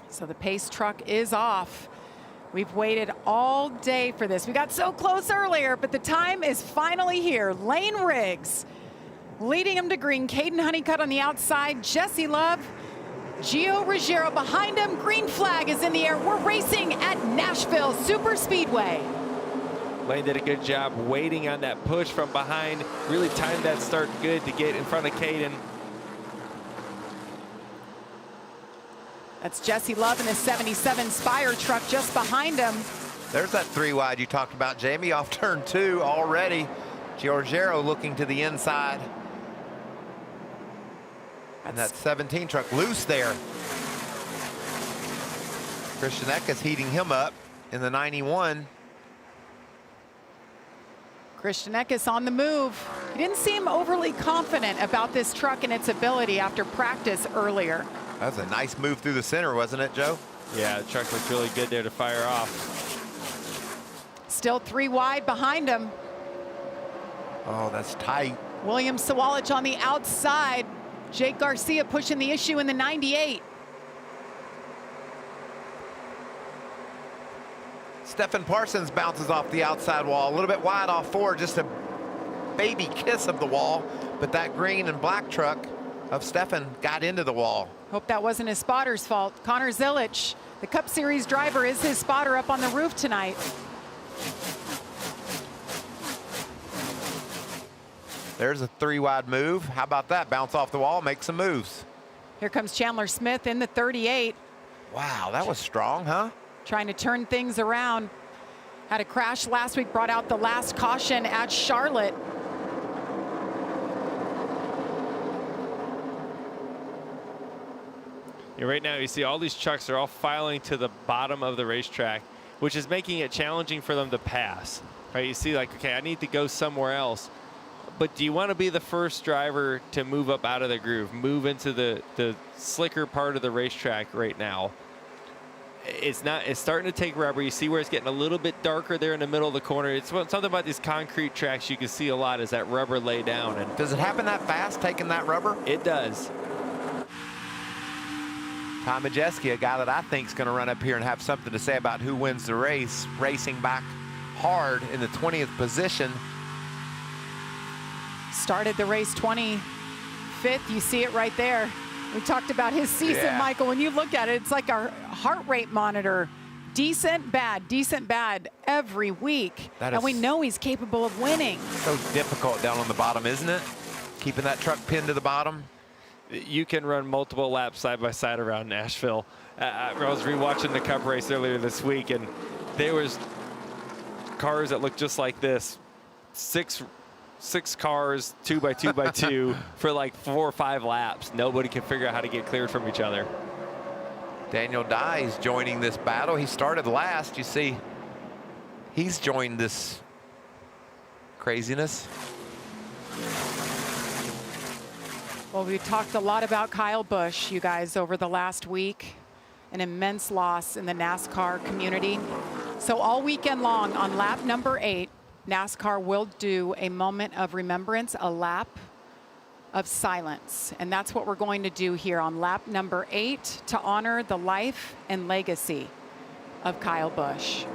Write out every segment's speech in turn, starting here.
So the pace truck is off. We've waited all day for this. We got so close earlier, but the time is finally here. Lane Riggs leading him to green. Caden Honeycutt on the outside. Jesse Love, Gio Ruggiero behind him. Green flag is in the air. We're racing at Nashville Superspeedway. Lane did a good job waiting on that push from behind. Really timed that start good to get in front of Caden. That's Jesse Love in the 77 Spire truck just behind him. There's that 3 wide you talked about, Jamie, off turn 2 already. Giorgiero looking to the inside. And that 17 truck loose there. Christian Eckes heating him up in the 91. Christian Eckes on the move. He didn't seem overly confident about this truck and its ability after practice earlier. That was a nice move through the center, wasn't it, Joe? Yeah, the truck looked really good there to fire off. Still 3 wide behind him. Oh, that's tight. William Sawalich on the outside. Jake Garcia pushing the issue in the 98. Stephen Parsons bounces off the outside wall, a little bit wide off 4, just a baby kiss of the wall, but that green and black truck of Stephen got into the wall. Hope that wasn't his spotter's fault. Connor Zilich, the Cup Series driver, is his spotter up on the roof tonight. There's a 3 wide move. How about that? Bounce off the wall, make some moves. Here comes Chandler Smith in the 38. Wow, that was strong, huh? Trying to turn things around. Had a crash last week, brought out the last caution at Charlotte. Yeah, right now you see all these trucks are all filing to the bottom of the racetrack, which is making it challenging for them to pass. Right? You see, like, okay, I need to go somewhere else. But do you want to be the first driver to move up out of the groove, move into the slicker part of the racetrack right now? It's starting to take rubber. You see where it's getting a little bit darker there in the middle of the corner. It's something about these concrete tracks you can see a lot is that rubber lay down. And does it happen that fast, taking that rubber? It does. Ty Majeski, a guy that I think is going to run up here and have something to say about who wins the race, racing back hard in the 20th position. Started the race 25th. You see it right there. We talked about his season, Michael. When you look at it, it's like our heart rate monitor. Decent, bad every week. And we know he's capable of winning. So difficult down on the bottom, isn't it? Keeping that truck pinned to the bottom. You can run multiple laps side by side around Nashville. I was rewatching the Cup race earlier this week, and there was cars that looked just like this. Six cars, 2x2x2 for like 4 or 5 laps. Nobody can figure out how to get cleared from each other. Daniel Dye is joining this battle. He started last. You see, he's joined this craziness. Well, we talked a lot about Kyle Busch, you guys, over the last week. An immense loss in the NASCAR community. So all weekend long on lap number 8, NASCAR will do a moment of remembrance, a lap of silence. And that's what we're going to do here on lap number 8 to honor the life and legacy of Kyle Busch.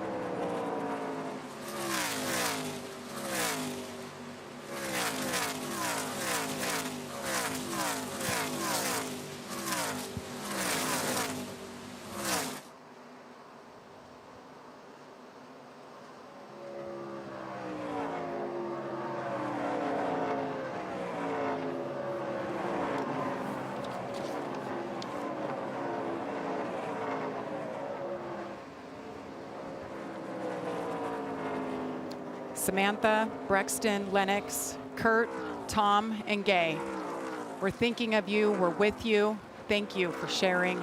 Samantha, Brexton, Lennox, Kurt, Tom, and Gay. We're thinking of you. We're with you. Thank you for sharing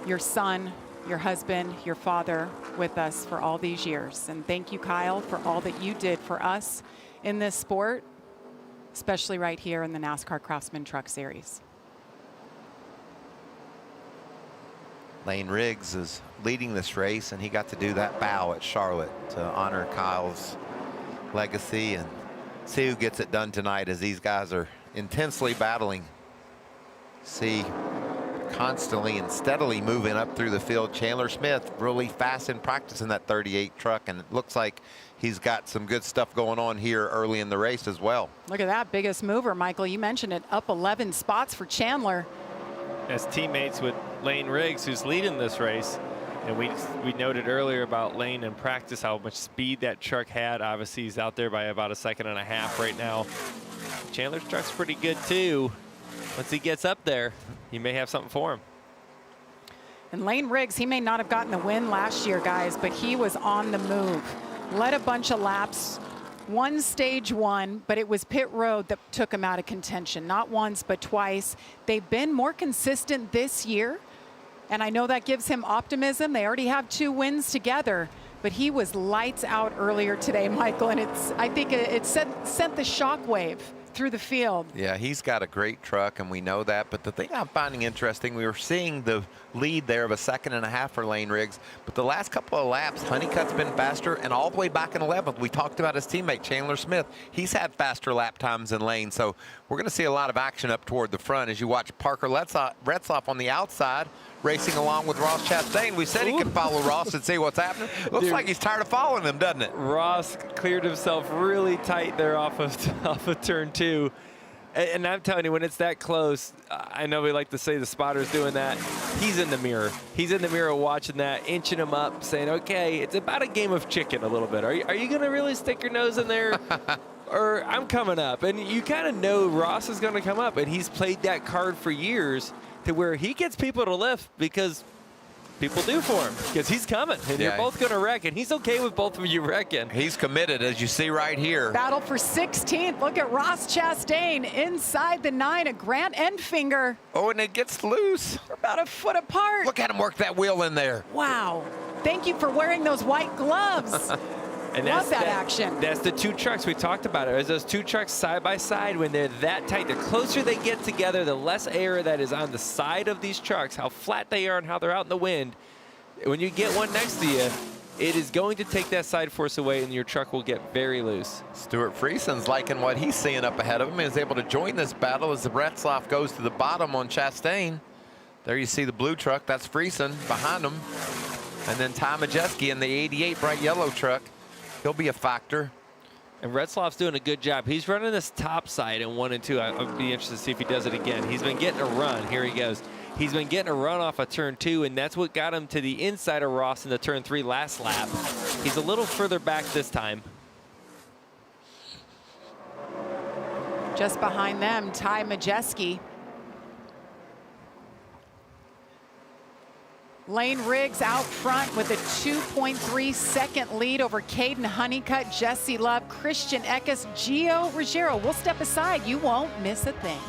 your son, your husband, your father with us for all these years. And thank you, Kyle, for all that you did for us in this sport, especially right here in the NASCAR Craftsman Truck Series. Lane Riggs is leading this race, and he got to do that bow at Charlotte to honor Kyle's legacy and see who gets it done tonight as these guys are intensely battling. See constantly and steadily moving up through the field. Chandler Smith really fast in practice in that 38 truck, and it looks like he's got some good stuff going on here early in the race as well. Look at that biggest mover, Michael. You mentioned it, up 11 spots for Chandler. As teammates with Lane Riggs, who's leading this race. And we noted earlier about Lane in practice, how much speed that truck had. Obviously, he's out there by about 1.5 seconds right now. Chandler's truck's pretty good, too. Once he gets up there, he may have something for him. And Lane Riggs, he may not have gotten the win last year, guys, but he was on the move. Led a bunch of laps, won stage 1, but it was pit road that took him out of contention. Not once, but twice. They've been more consistent this year, and I know that gives him optimism. They already have 2 wins together, but he was lights out earlier today, Michael, and I think it sent the shockwave through the field. Yeah, he's got a great truck, and we know that. But the thing I'm finding interesting, we were seeing the lead there of 1.5 seconds for Lane Riggs. But the last couple of laps, Honeycutt's been faster, and all the way back in 11th, we talked about his teammate, Chandler Smith. He's had faster lap times than Lane. So we're going to see a lot of action up toward the front as you watch Parker Retzloff on the outside racing along with Ross Chastain. We said he could follow Ross and see what's happening. Looks like he's tired of following him, doesn't it? Ross cleared himself really tight there off of turn 2. And I'm telling you, when it's that close, I know we like to say the spotter's doing that. He's in the mirror. He's in the mirror watching that, inching him up, saying, okay, it's about a game of chicken a little bit. Are you going to really stick your nose in there? Or I'm coming up. And you kind of know Ross is going to come up. And he's played that card for years to where he gets people to lift because people do for him, because he's coming, and you're both going to wreck, and he's okay with both of you wrecking. He's committed, as you see right here. Battle for 16th. Look at Ross Chastain inside the 9, a Grant Enfinger. Oh, and it gets loose. They're about a foot apart. Look at him work that wheel in there. Wow. Thank you for wearing those white gloves. And love that action. That's the 2 trucks we talked about. It was those 2 trucks side by side. When they're that tight, the closer they get together, the less air that is on the side of these trucks, how flat they are and how they're out in the wind. When you get one next to you, it is going to take that side force away, and your truck will get very loose. Stuart Frieson's liking what he's seeing up ahead of him. He's able to join this battle as the Retzloff goes to the bottom on Chastain. There you see the blue truck. That's Friesen behind him. And then Ty Majeski in the 88 bright yellow truck. He'll be a factor. And Retzloff's doing a good job. He's running this top side in 1 and 2. I'd be interested to see if he does it again. He's been getting a run. Here he goes. He's been getting a run off of turn 2, and that's what got him to the inside of Ross in the turn 3 last lap. He's a little further back this time. Just behind them, Ty Majeski. Lane Riggs out front with a 2.3 second lead over Caden Honeycutt, Jesse Love, Christian Eckes, Gio Ruggiero. We'll step aside. You won't miss a thing.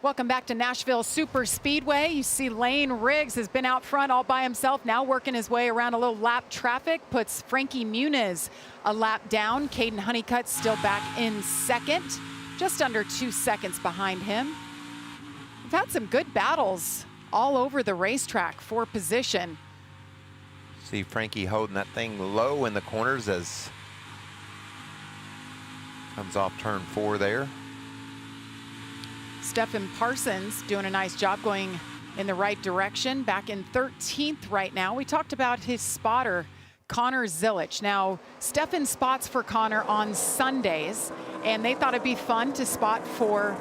Welcome back to Nashville Superspeedway. You see Lane Riggs has been out front all by himself, now working his way around a little lap traffic, puts Frankie Muniz a lap down. Caden Honeycutt still back in second, just under 2 seconds behind him. We've had some good battles all over the racetrack for position. See Frankie holding that thing low in the corners as comes off turn 4 there. Stephen Parsons doing a nice job going in the right direction, back in 13th right now. We talked about his spotter, Connor Zilich. Now, Stephen spots for Connor on Sundays, and they thought it'd be fun to spot for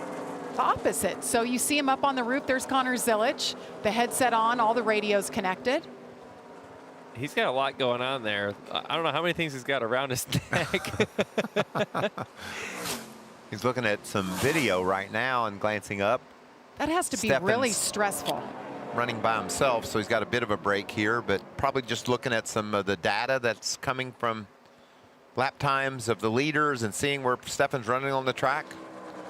the opposite. So you see him up on the roof. There's Connor Zilich, the headset on, all the radios connected. He's got a lot going on there. I don't know how many things he's got around his neck. He's looking at some video right now and glancing up. That has to be really stressful. Running by himself, so he's got a bit of a break here, but probably just looking at some of the data that's coming from lap times of the leaders and seeing where Stefan's running on the track.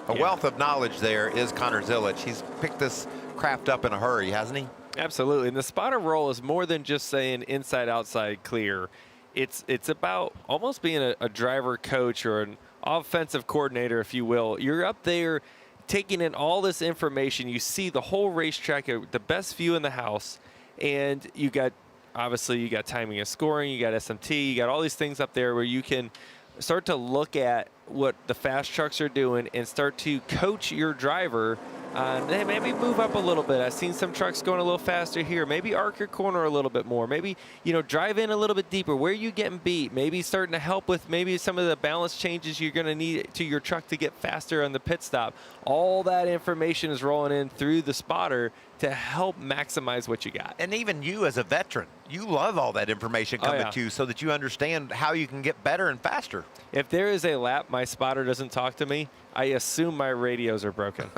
A wealth of knowledge there is Connor Zilich. He's picked this craft up in a hurry, hasn't he? Absolutely, and the spotter role is more than just saying inside, outside, clear. It's about almost being a driver coach or an offensive coordinator, if you will. You're up there taking in all this information. You see the whole racetrack, the best view in the house, and you got, obviously, you got timing and scoring, you got SMT, you got all these things up there where you can start to look at what the fast trucks are doing and start to coach your driver. Hey, maybe move up a little bit. I've seen some trucks going a little faster here. Maybe arc your corner a little bit more. Maybe, you know, drive in a little bit deeper. Where are you getting beat? Maybe starting to help with maybe some of the balance changes you're going to need to your truck to get faster on the pit stop. All that information is rolling in through the spotter to help maximize what you got. And even you as a veteran, you love all that information coming to you so that you understand how you can get better and faster. If there is a lap my spotter doesn't talk to me, I assume my radios are broken.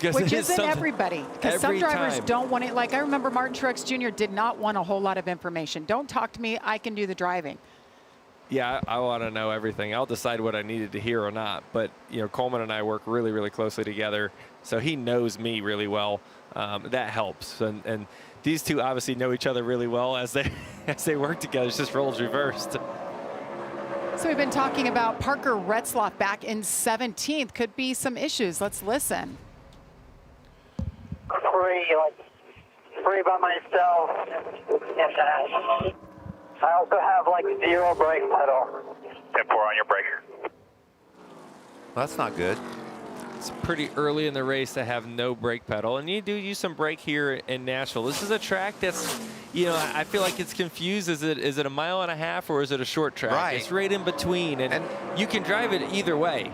Which isn't everybody, because some drivers don't want it. Like I remember Martin Truex Jr. did not want a whole lot of information. Don't talk to me, I can do the driving. Yeah, I want to know everything. I'll decide what I needed to hear or not. But, you know, Coleman and I work really, really closely together, so he knows me really well. That helps. And these two obviously know each other really well as they work together. It's just roles reversed. So we've been talking about Parker Retzloff back in 17th. Could be some issues. Let's listen. Free by myself. I also have like 0 brake pedal. 10-4 on your brake. Well, that's not good. It's pretty early in the race to have no brake pedal, and you do use some brake here in Nashville. This is a track that's, you know, I feel like it's confused. Is it a 1.5 miles or is it a short track? Right. It's right in between, and you can drive it either way.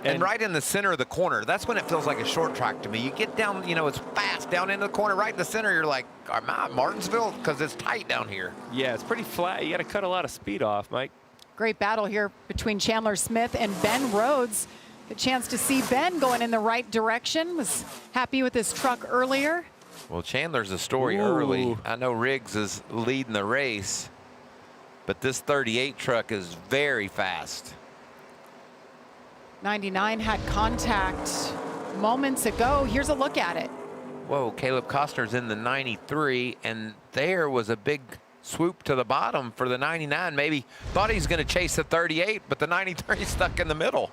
And right in the center of the corner, that's when it feels like a short track to me. You get down, you know, it's fast down into the corner, right in the center. You're like, am I at Martinsville? Because it's tight down here. Yeah, it's pretty flat. You got to cut a lot of speed off, Mike. Great battle here between Chandler Smith and Ben Rhodes. A chance to see Ben going in the right direction. Was happy with his truck earlier. Well, Chandler's a story early. I know Riggs is leading the race, but this 38 truck is very fast. 99 had contact moments ago. Here's a look at it. Whoa, Caleb Costner's in the 93, and there was a big swoop to the bottom for the 99. Maybe thought he was going to chase the 38, but the 93 stuck in the middle.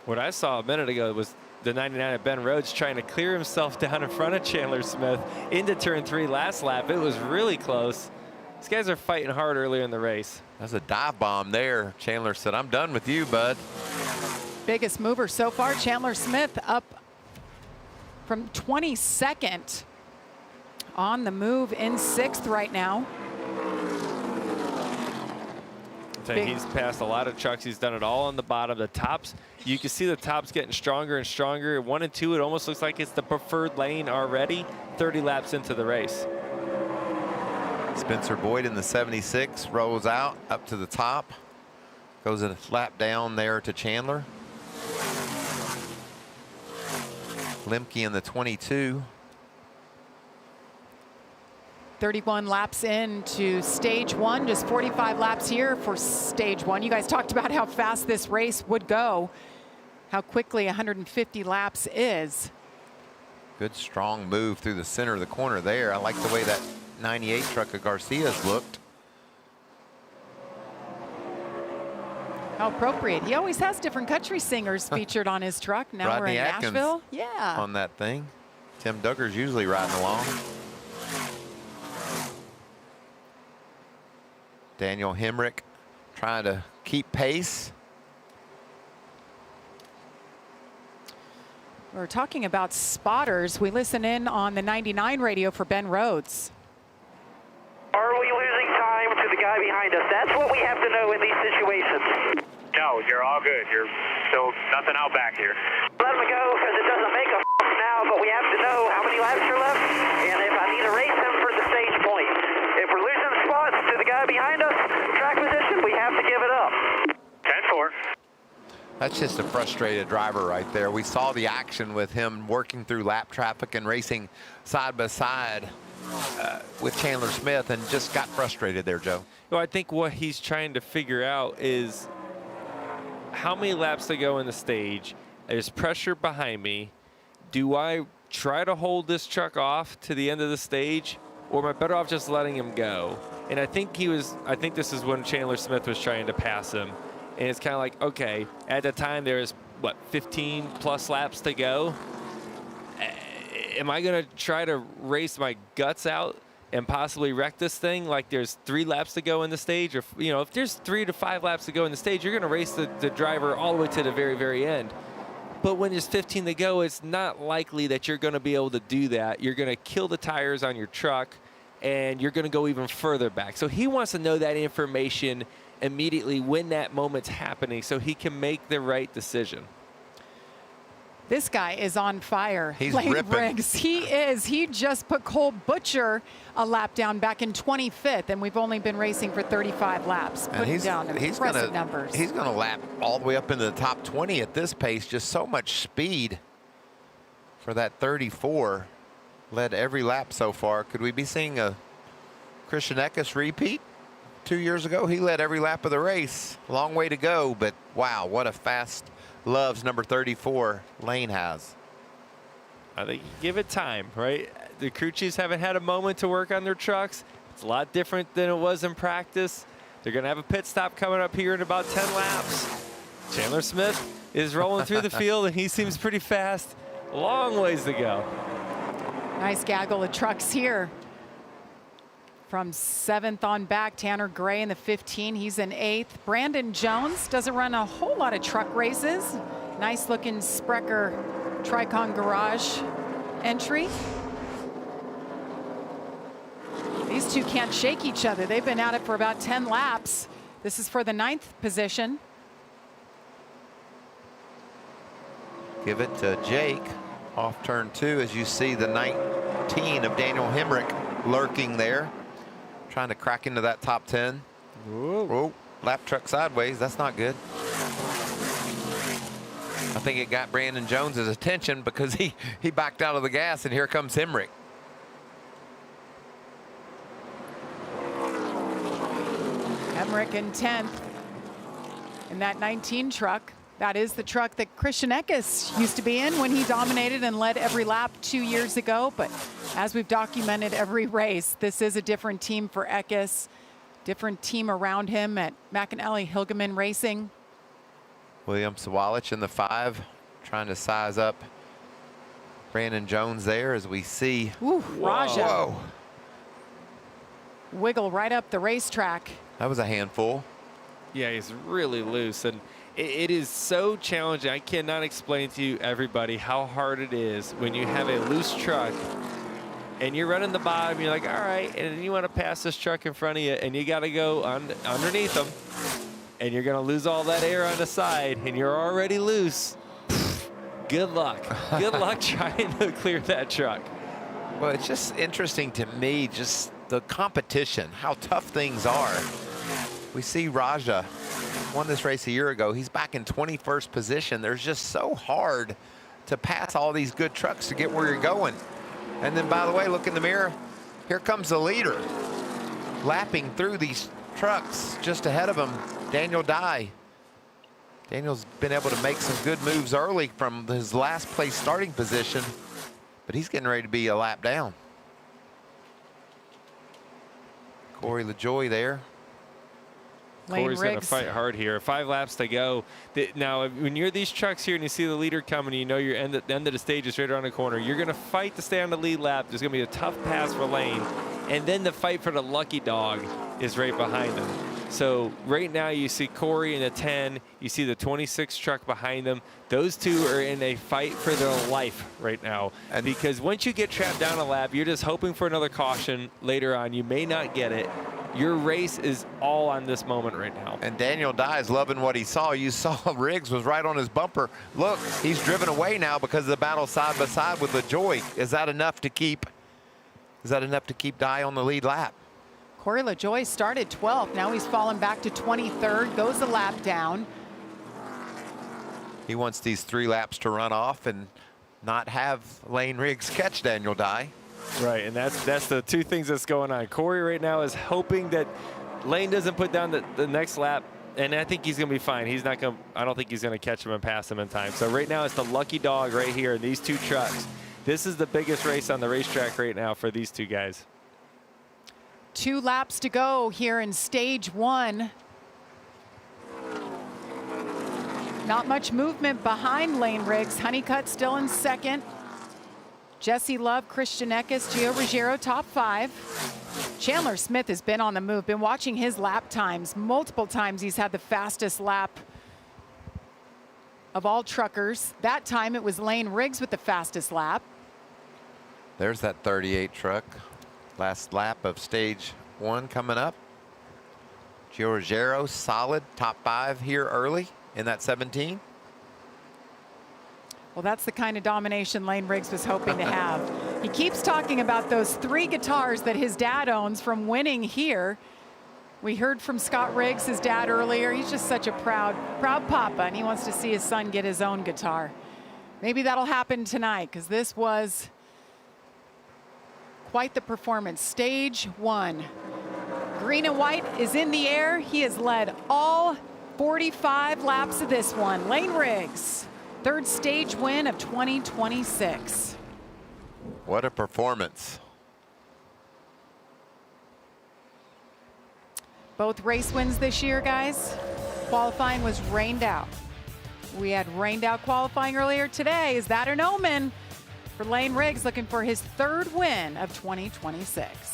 What I saw a minute ago was the 99 of Ben Rhodes trying to clear himself down in front of Chandler Smith into turn 3 last lap. It was really close. These guys are fighting hard earlier in the race. That's a dive bomb there. Chandler said, I'm done with you, bud. Biggest mover so far, Chandler Smith up from 22nd on the move in 6th right now. He's passed a lot of trucks. He's done it all on the bottom. The tops, you can see the tops getting stronger and stronger. 1 and 2, it almost looks like it's the preferred lane already 30 laps into the race. Spencer Boyd in the 76 rolls out up to the top. Goes a lap down there to Chandler. Lemke in the 22. 31 laps into stage 1, just 45 laps here for stage 1. You guys talked about how fast this race would go, how quickly 150 laps is. Good strong move through the center of the corner there. I like the way that 98 truck of Garcia's looked. How appropriate. He always has different country singers featured on his truck. Now Rodney we're in Atkins Nashville. Yeah. on that thing. Tim Duggar's usually riding along. Daniel Hemrick trying to keep pace. We're talking about spotters. We listen in on the 99 radio for Ben Rhodes. Are we losing time to the guy behind us? That's what we have to know in these situations. No, you're all good. You're still nothing out back here. Let him go because it doesn't make a now, but we have to know how many laps are left and if I need to race him for the stage point. If we're losing spots to the guy behind us, track position, we have to give it up. 10-4. That's just a frustrated driver right there. We saw the action with him working through lap traffic and racing side by side with Chandler Smith and just got frustrated there, Joe. Well, I think what he's trying to figure out is how many laps to go in the stage. There's pressure behind me. Do I try to hold this truck off to the end of the stage, or am I better off just letting him go? And I think this is when Chandler Smith was trying to pass him. And it's kind of like, okay, at the time there's, what, 15 plus laps to go? Am I going to try to race my guts out and possibly wreck this thing like there's 3 laps to go in the stage? Or, you know, if there's 3 to 5 laps to go in the stage, you're going to race the driver all the way to the very, very end. But when there's 15 to go, it's not likely that you're going to be able to do that. You're going to kill the tires on your truck, and you're going to go even further back. So he wants to know that information immediately when that moment's happening so he can make the right decision. This guy is on fire. He's Lane ripping. Briggs. He is. He just put Cole Butcher a lap down back in 25th, and we've only been racing for 35 laps. Putting down impressive numbers. He's going to lap all the way up into the top 20 at this pace. Just so much speed for that 34. Led every lap so far. Could we be seeing a Christian Eckes repeat? 2 years ago, he led every lap of the race. Long way to go, but wow, what a fast loves number 34 Lane has. I think you give it time, right? The crew chiefs haven't had a moment to work on their trucks. It's a lot different than it was in practice. They're going to have a pit stop coming up here in about 10 laps. Chandler Smith is rolling through the field, and he seems pretty fast. Long ways to go. Nice gaggle of trucks here. From 7th on back, Tanner Gray in the 15. He's in 8th. Brandon Jones doesn't run a whole lot of truck races. Nice looking Sprecher Tricon Garage entry. These two can't shake each other. They've been at it for about 10 laps. This is for the 9th position. Give it to Jake off turn 2 as you see the 19 of Daniel Hemrick lurking there, trying to crack into that top 10. Whoa, lap truck sideways. That's not good. I think it got Brandon Jones's attention because he backed out of the gas, and here comes Hemrick. Hemrick in 10th in that 19 truck. That is the truck that Christian Eckes used to be in when he dominated and led every lap 2 years ago. But as we've documented every race, this is a different team for Eckes, different team around him at McAnally Hilgeman Racing. William Sawalich in the 5, trying to size up Brandon Jones there as we see. Ooh, Raja. Whoa. Wiggle right up the racetrack. That was a handful. Yeah, he's really loose, and it is so challenging. I cannot explain to you, everybody, how hard it is when you have a loose truck and you're running the bottom. You're like, all right, and then you want to pass this truck in front of you, and you got to go underneath them, and you're going to lose all that air on the side, and you're already loose. Good luck. Good luck trying to clear that truck. Well, it's just interesting to me, just the competition, how tough things are. We see Raja won this race a year ago. He's back in 21st position. There's just so hard to pass all these good trucks to get where you're going. And then, by the way, look in the mirror. Here comes the leader, lapping through these trucks just ahead of him, Daniel Dye. Daniel's been able to make some good moves early from his last place starting position. but he's getting ready to be a lap down. Corey LaJoie there. Corey's going to Riggs. fight hard here. 5 laps to go. Now, when you're these trucks here and you see the leader coming, you know your end of the stage is right around the corner. You're going to fight to stay on the lead lap. There's going to be a tough pass for Lane. And then the fight for the lucky dog is right behind them. So right now you see Corey in the 10. You see the 26 truck behind them. Those two are in a fight for their life right now. And because once you get trapped down a lap, you're just hoping for another caution later on. You may not get it. Your race is all on this moment right now. And Daniel Dye is loving what he saw. You saw Riggs was right on his bumper. Look, he's driven away now because of the battle side by side with LaJoie. Is that enough to keep? Is that enough to keep Dye on the lead lap? Corey LaJoie started 12th. Now he's fallen back to 23rd. Goes a lap down. He wants these 3 laps to run off and not have Lane Riggs catch Daniel Dye. Right, and that's the 2 things that's going on. Corey right now is hoping that Lane doesn't put down the next lap, and I think he's going to be fine. He's not going. I don't think he's going to catch him and pass him in time. So right now it's the lucky dog right here. These 2 trucks. This is the biggest race on the racetrack right now for these 2 guys. 2 laps to go here in stage 1. Not much movement behind Lane Riggs. Honeycutt still in second. Jesse Love, Christian Eckes, Gio Ruggiero, top 5. Chandler Smith has been on the move, been watching his lap times. Multiple times he's had the fastest lap of all truckers. That time it was Lane Riggs with the fastest lap. There's that 38 truck. Last lap of stage 1 coming up. Gio Ruggiero, solid, top 5 here early in that 17. Well, that's the kind of domination Lane Riggs was hoping to have. He keeps talking about those 3 guitars that his dad owns from winning here. We heard from Scott Riggs, his dad, earlier. He's just such a proud papa, and he wants to see his son get his own guitar. Maybe that'll happen tonight, because this was quite the performance. Stage 1. Green and white is in the air. He has led all 45 laps of this one. Lane Riggs. 3rd stage win of 2026. What a performance. Both race wins this year, guys. Qualifying was rained out. We had rained out qualifying earlier today. Is that an omen for Lane Riggs, looking for his 3rd win of 2026?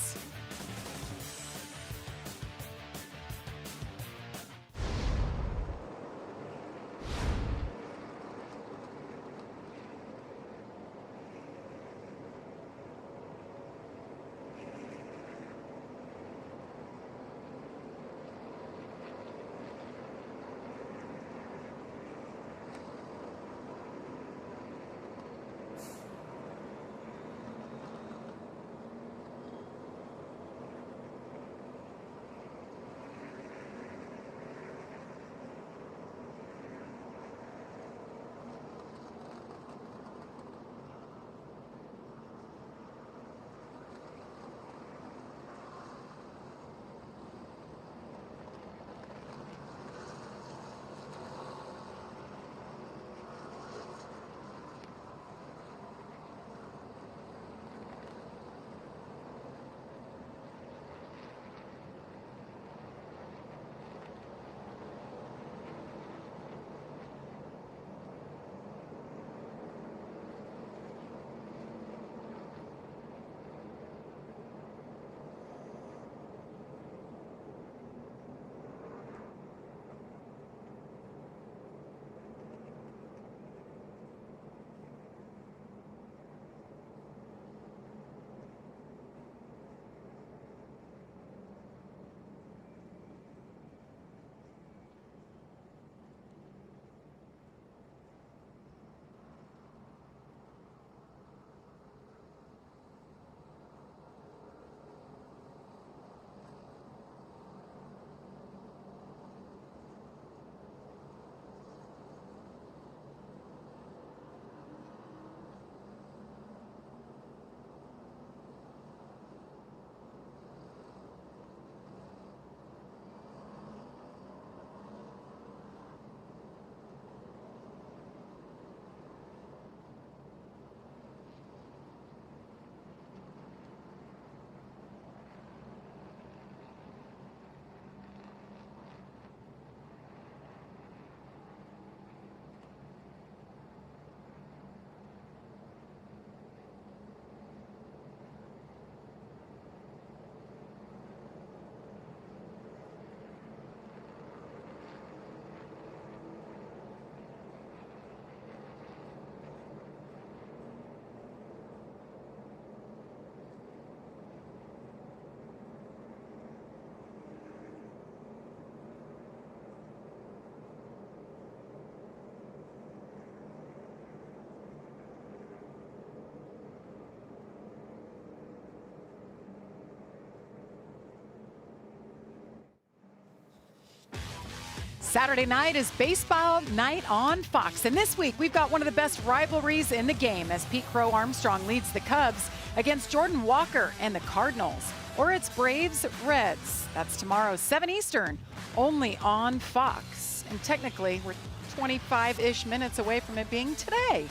Saturday night is baseball night on Fox. And this week, we've got one of the best rivalries in the game as Pete Crow Armstrong leads the Cubs against Jordan Walker and the Cardinals. Or it's Braves Reds. That's tomorrow, 7 Eastern, only on Fox. And technically, we're 25-ish minutes away from it being today.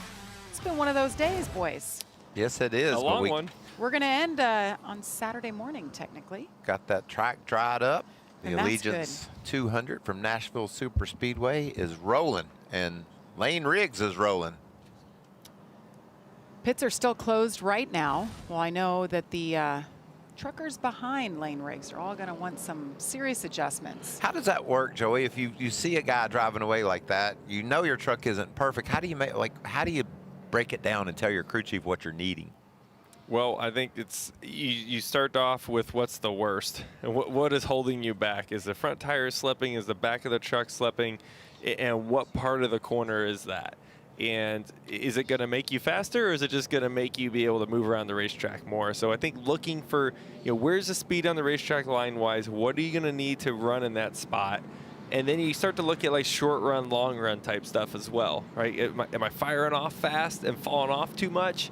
It's been one of those days, boys. Yes, it is. A long one. We're going to end on Saturday morning, technically. Got that track dried up. The And that's Allegiance 200 from Nashville Superspeedway is rolling, and Lane Riggs is rolling. Pits are still closed right now. Well, I know that the truckers behind Lane Riggs are all going to want some serious adjustments. How does that work, Joey? If you see a guy driving away like that, you know your truck isn't perfect. How do you how do you break it down and tell your crew chief what you're needing? Well, I think it's you start off with what's the worst and what is holding you back. Is the front tire slipping? Is the back of the truck slipping? And what part of the corner is that? And is it going to make you faster, or is it just going to make you be able to move around the racetrack more? So I think looking for, where's the speed on the racetrack line-wise? What are you going to need to run in that spot? And then you start to look at like short run, long run type stuff as well, right? Am I firing off fast and falling off too much?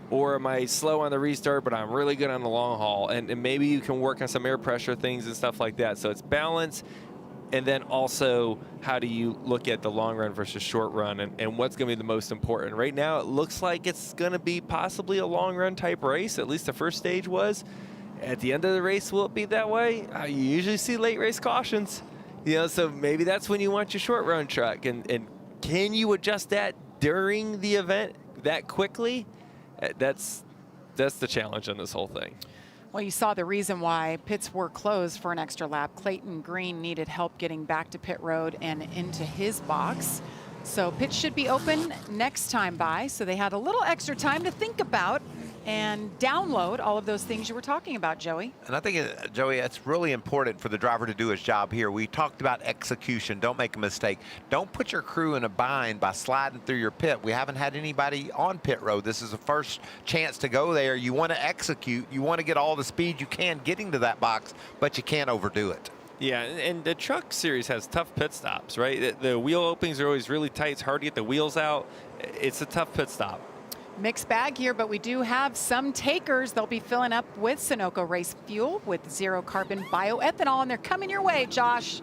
Or am I slow on the restart, but I'm really good on the long haul? And maybe you can work on some air pressure things and stuff like that. So it's balance. And then also, how do you look at the long run versus short run, and what's going to be the most important? Right now, it looks like it's going to be possibly a long run type race. At least the first stage was. At the end of the race, will it be that way? You usually see late race cautions. So maybe that's when you want your short run truck. And can you adjust that during the event that quickly? That's the challenge on this whole thing. Well, you saw the reason why pits were closed for an extra lap. Clayton Green needed help getting back to pit road and into his box. So pits should be open next time by. So they had a little extra time to think about and download all of those things you were talking about, Joey. And I think, Joey, it's really important for the driver to do his job here. We talked about execution. Don't make a mistake. Don't put your crew in a bind by sliding through your pit. We haven't had anybody on pit road. This is the first chance to go there. You want to execute. You want to get all the speed you can getting to that box, but you can't overdo it. Yeah, and the truck series has tough pit stops, right? The wheel openings are always really tight. It's hard to get the wheels out. It's a tough pit stop. Mixed bag here, but we do have some takers. They'll be filling up with Sunoco race fuel with zero carbon bioethanol, and they're coming your way, Josh.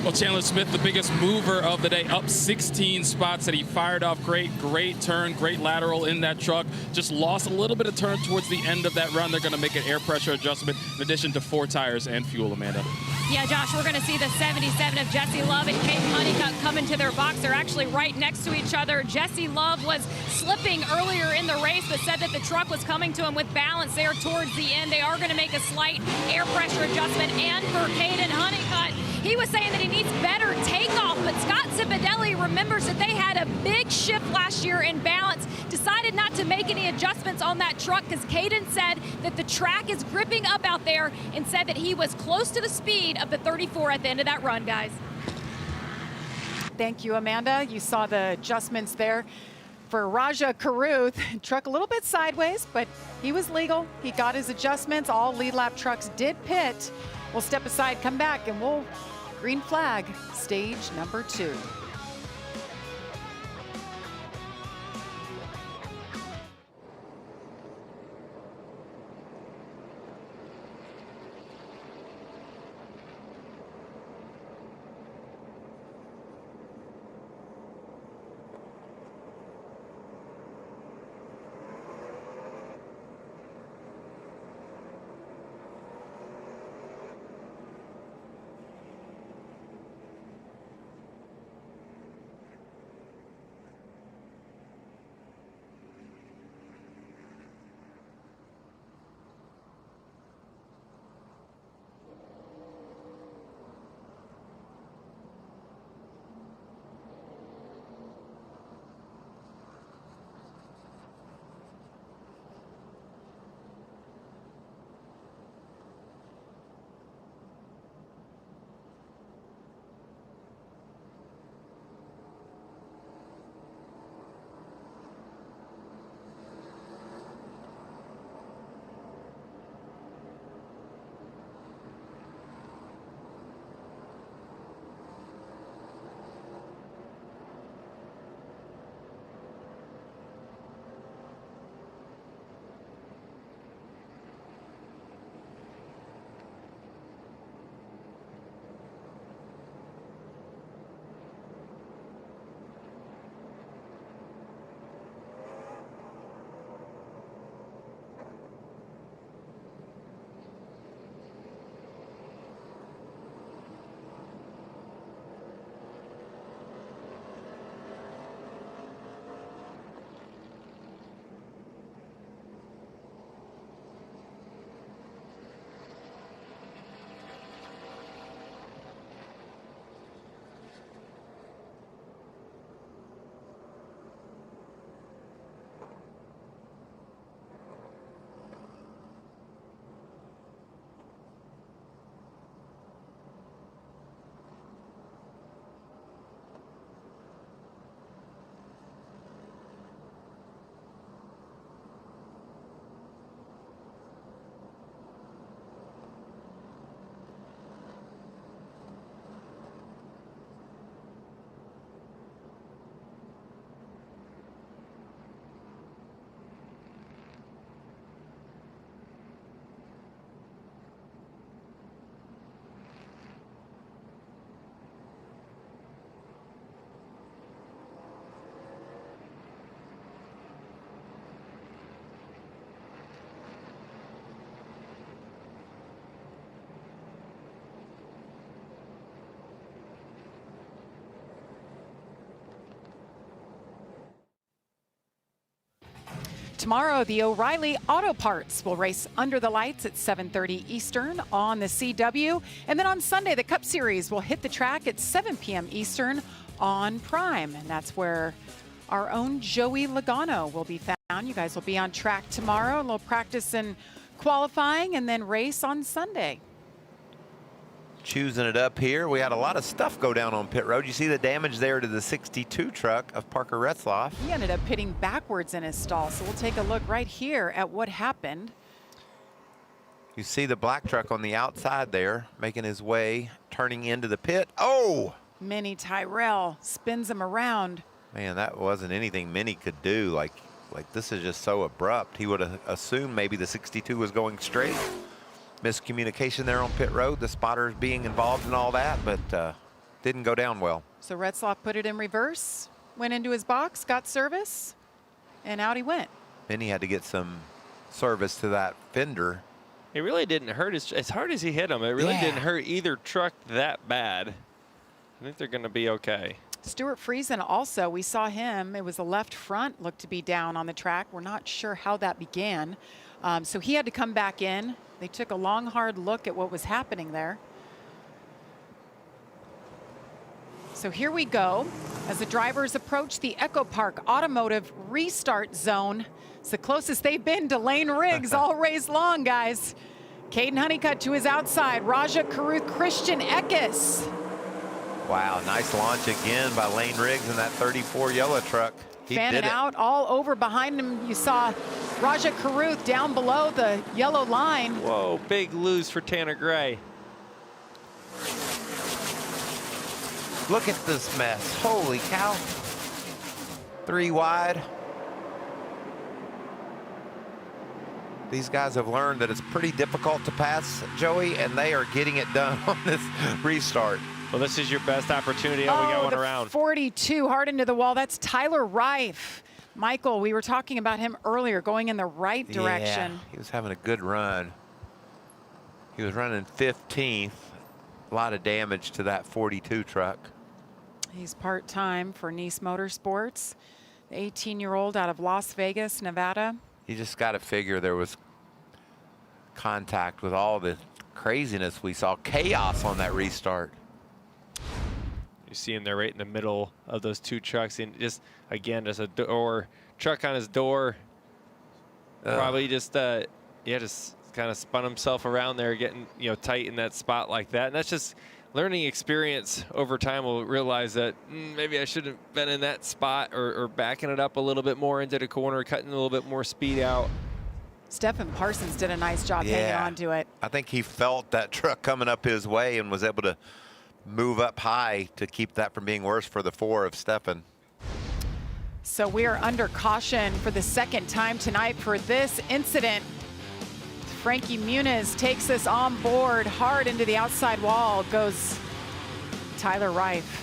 Well, Chandler Smith, the biggest mover of the day, up 16 spots that he fired off. Great turn, great lateral in that truck. Just lost a little bit of turn towards the end of that run. They're going to make an air pressure adjustment in addition to 4 tires and fuel, Amanda. Yeah, Josh, we're going to see the 77 of Jesse Love and Kate Honeycutt come into their box. They're actually right next to each other. Jesse Love was slipping earlier in the race, but said that the truck was coming to him with balance there towards the end. They are going to make a slight air pressure adjustment. And for Caden Honeycutt, he was saying that he needs better takeoff, but Scott Cipodelli remembers that they had a big shift last year in balance, decided not to make any adjustments on that truck because Caden said that the track is gripping up out there and said that he was close to the speed of the 34 at the end of that run, guys. Thank you, Amanda. You saw the adjustments there for Raja Karuth. Truck a little bit sideways, but he was legal. He got his adjustments. All lead lap trucks did pit. We'll step aside, come back, and we'll green flag stage number 2. Tomorrow, the O'Reilly Auto Parts will race under the lights at 7:30 Eastern on the CW. And then on Sunday, the Cup Series will hit the track at 7 p.m. Eastern on Prime. And that's where our own Joey Logano will be found. You guys will be on track tomorrow. A little practice and qualifying, and then race on Sunday. Choosing it up here. We had a lot of stuff go down on pit road. You see the damage there to the 62 truck of Parker Retzloff. He ended up pitting backwards in his stall. So we'll take a look right here at what happened. You see the black truck on the outside there, making his way, turning into the pit. Oh! Minnie Tyrell spins him around. Man, that wasn't anything Minnie could do. Like this is just so abrupt. He would have assumed maybe the 62 was going straight. Miscommunication there on pit road, the spotters being involved in all that, but didn't go down well. So Retzloff put it in reverse, went into his box, got service, and out he went. Minnie had to get some service to that fender. It really didn't hurt as hard as he hit him. It really didn't hurt either truck that bad. I think they're going to be okay. Stuart Friesen also, we saw him. It was the left front, looked to be down on the track. We're not sure how that began. So he had to come back in. They took a long, hard look at what was happening there. So here we go as the drivers approach the Echo Park Automotive restart zone. It's the closest they've been to Lane Riggs all race long, guys. Caden Honeycutt to his outside. Raja Caruth, Christian Eckes. Wow, nice launch again by Lane Riggs in that 34 yellow truck. He Fanning did it. out all over behind him. You saw Raja Caruth down below the yellow line. Whoa, big lose for Tanner Gray. Look at this mess. Holy cow. 3 wide. These guys have learned that it's pretty difficult to pass, Joey, and they are getting it done on this restart. Well, this is your best opportunity. Oh, we got one around. 42 hard into the wall. That's Tyler Reif. Michael, we were talking about him earlier, going in the right direction. Yeah, he was having a good run. He was running 15th. A lot of damage to that 42 truck. He's part-time for Nice Motorsports. The 18-year-old out of Las Vegas, Nevada. You just got to figure there was contact with all the craziness we saw. Chaos on that restart. You see him there right in the middle of those two trucks, and just again, just a door truck on his door. Probably just just kind of spun himself around there, getting tight in that spot like that. And that's just learning experience over time. We'll realize that maybe I should have been in that spot, or backing it up a little bit more into the corner, cutting a little bit more speed out. Stephen Parsons did a nice job hanging on to it. I think he felt that truck coming up his way and was able to move up high to keep that from being worse for the 4 of Stephen. So we are under caution for the second time tonight for this incident. Frankie Muniz takes us on board hard into the outside wall. Goes Tyler Reif.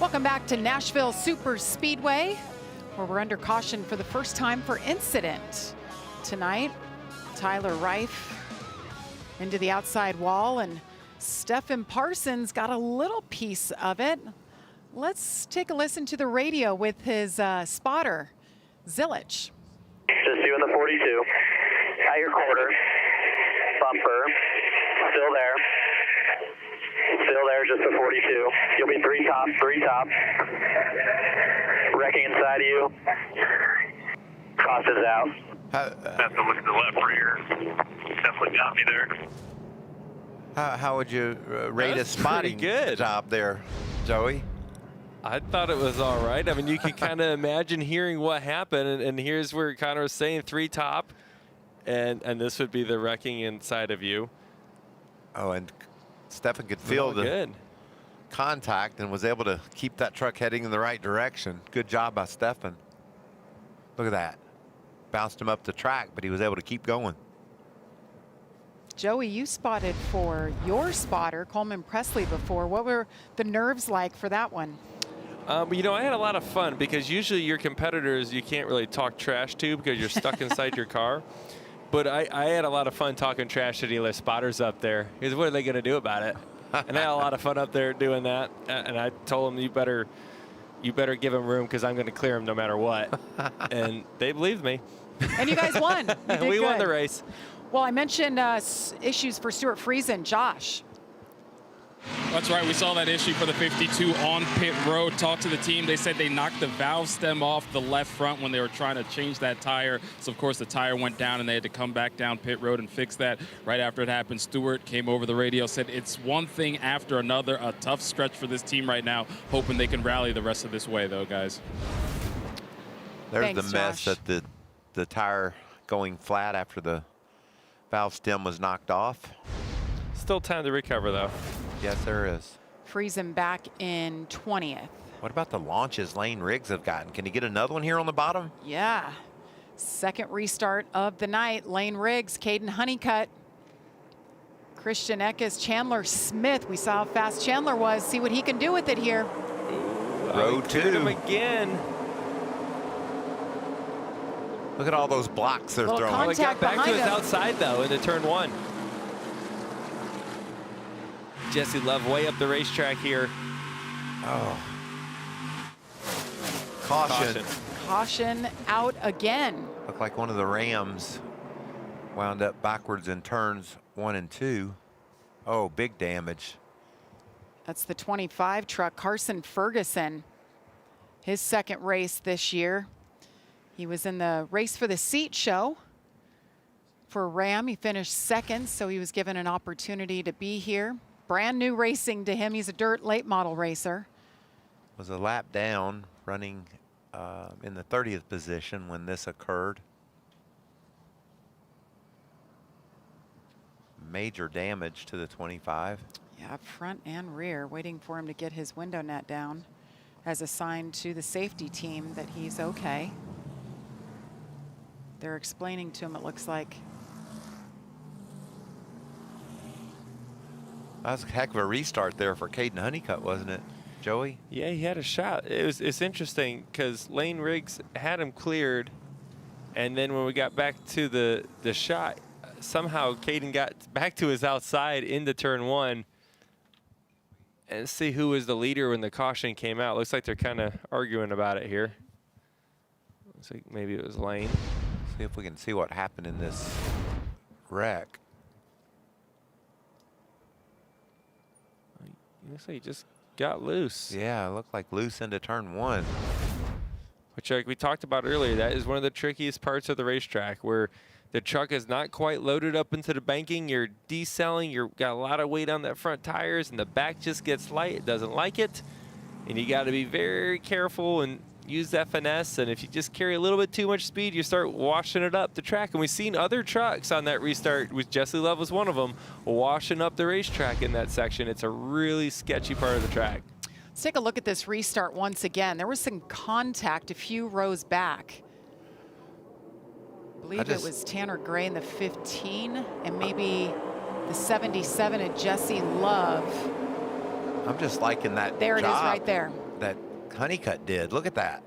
Welcome back to Nashville Superspeedway, where we're under caution for the first time for incident. Tonight, Tyler Reif into the outside wall, and Stephen Parsons got a little piece of it. Let's take a listen to the radio with his spotter, Zilich. Just you in the 42. At your quarter. Bumper. Still there. Still there, just the 42. You'll be three top. Wrecking inside of you. Caution's out. Have to look at the left rear. Definitely got me there. How would you rate a spotting job there, Joey? I thought it was all right. I mean, you can kind of imagine hearing what happened, and here's where Connor was saying 3 top, and this would be the wrecking inside of you. Oh, and Stephen could feel the contact and was able to keep that truck heading in the right direction. Good job by Stephen. Look at that. Bounced him up the track, but he was able to keep going. Joey, you spotted for your spotter, Coleman Presley, before. What were the nerves like for that one? You know, I had a lot of fun because usually your competitors you can't really talk trash to because you're stuck inside your car. But I had a lot of fun talking trash to the other spotters up there. Because what are they going to do about it? And I had a lot of fun up there doing that. And I told them, you better give them room because I'm going to clear them no matter what. And they believed me. And you guys won. You did we won good. the race. Well, I mentioned issues for Stuart Friesen. Josh. That's right. We saw that issue for the 52 on pit road. Talked to the team. They said they knocked the valve stem off the left front when they were trying to change that tire. So, of course, the tire went down, and they had to come back down pit road and fix that. Right after it happened, Stewart came over the radio, said it's one thing after another. A tough stretch for this team right now. Hoping they can rally the rest of this way, though, guys. There's Thanks, the mess Josh. that the tire going flat after the valve stem was knocked off. Still time to recover, though. Yes, there is. Friesen back in 20th. What about the launches Lane Riggs have gotten? Can he get another one here on the bottom? Yeah. Second restart of the night. Lane Riggs, Caden Honeycutt, Christian Eckes, Chandler Smith. We saw how fast Chandler was. See what he can do with it here. Road Cleared him 2. again. Look at all those blocks they're Little throwing. Well, he got back to behind his him. outside, though, into turn 1. Jesse Love way up the racetrack here. Oh. Caution. Caution out again. Looked like one of the Rams wound up backwards in turns 1 and 2. Oh, big damage. That's the 25 truck, Carson Ferguson. His second race this year. He was in the race for the seat show for Ram. He finished second, so he was given an opportunity to be here. Brand new racing to him. He's a dirt late model racer. Was a lap down, running in the 30th position when this occurred. Major damage to the 25. Yeah, front and rear, waiting for him to get his window net down as a sign to the safety team that he's okay. They're explaining to him, it looks like. That was a heck of a restart there for Caden Honeycutt, wasn't it, Joey? Yeah, he had a shot. It's interesting because Lane Riggs had him cleared, and then when we got back to the shot, somehow Caden got back to his outside into turn 1. And see who was the leader when the caution came out. Looks like they're kind of arguing about it here. Looks like maybe it was Lane. See if we can see what happened in this wreck. Looks like he just got loose. Yeah, it looked like loose into turn 1. Which, like we talked about earlier, that is one of the trickiest parts of the racetrack where the truck is not quite loaded up into the banking. You're decelling. You've got a lot of weight on that front tires, and the back just gets light. It doesn't like it. And you got to be very careful and use that finesse. And if you just carry a little bit too much speed, you start washing it up the track. And we've seen other trucks on that restart, with Jesse Love was one of them, washing up the racetrack in that section. It's a really sketchy part of the track. Let's take a look at this restart once again. There was some contact a few rows back. I believe it was Tanner Gray in the 15 and maybe the 77 of Jesse Love. I'm just liking that There job. it is right there. that Honeycutt did. Look at that.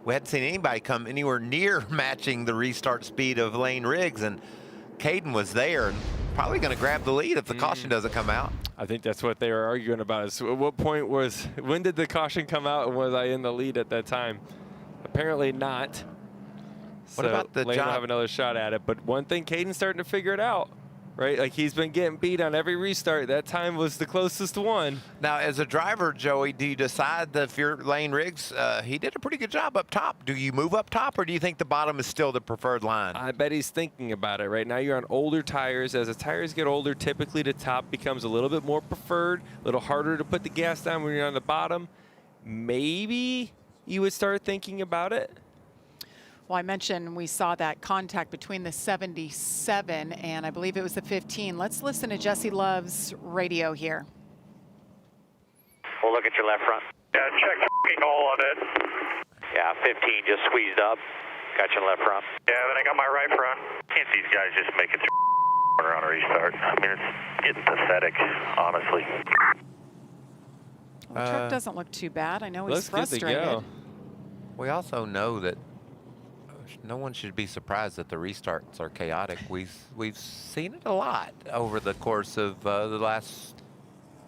We hadn't seen anybody come anywhere near matching the restart speed of Lane Riggs, and Caden was there and probably going to grab the lead if the caution doesn't come out. I think that's what they were arguing about. Is at what point when did the caution come out, and was I in the lead at that time? Apparently not. What about the Lane will job? have another shot at it. But one thing, Caden's starting to figure it out, right? Like, he's been getting beat on every restart. That time was the closest one. Now, as a driver, Joey, do you decide that if you're Lane Riggs, he did a pretty good job up top. Do you move up top, or do you think the bottom is still the preferred line? I bet he's thinking about it. Right now you're on older tires. As the tires get older, typically the top becomes a little bit more preferred, a little harder to put the gas down when you're on the bottom. Maybe you would start thinking about it. Well, I mentioned we saw that contact between the 77 and I believe it was the 15. Let's listen to Jesse Love's radio here. We'll look at your left front. Yeah, check the hole on it. Yeah, 15 just squeezed up. Got your left front. Yeah, then I got my right front. Can't these guys just make it through on a restart? I mean, it's getting pathetic, honestly. Well, the truck doesn't look too bad. I know he's Looks good to frustrated. go. We also know that no one should be surprised that the restarts are chaotic. We've seen it a lot over the course of the last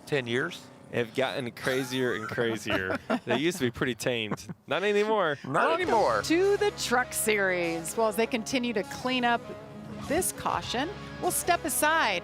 10 years. Have gotten crazier and crazier. They used to be pretty tamed. Not anymore. Not anymore. To the Truck Series. Well, as they continue to clean up this caution, we'll step aside.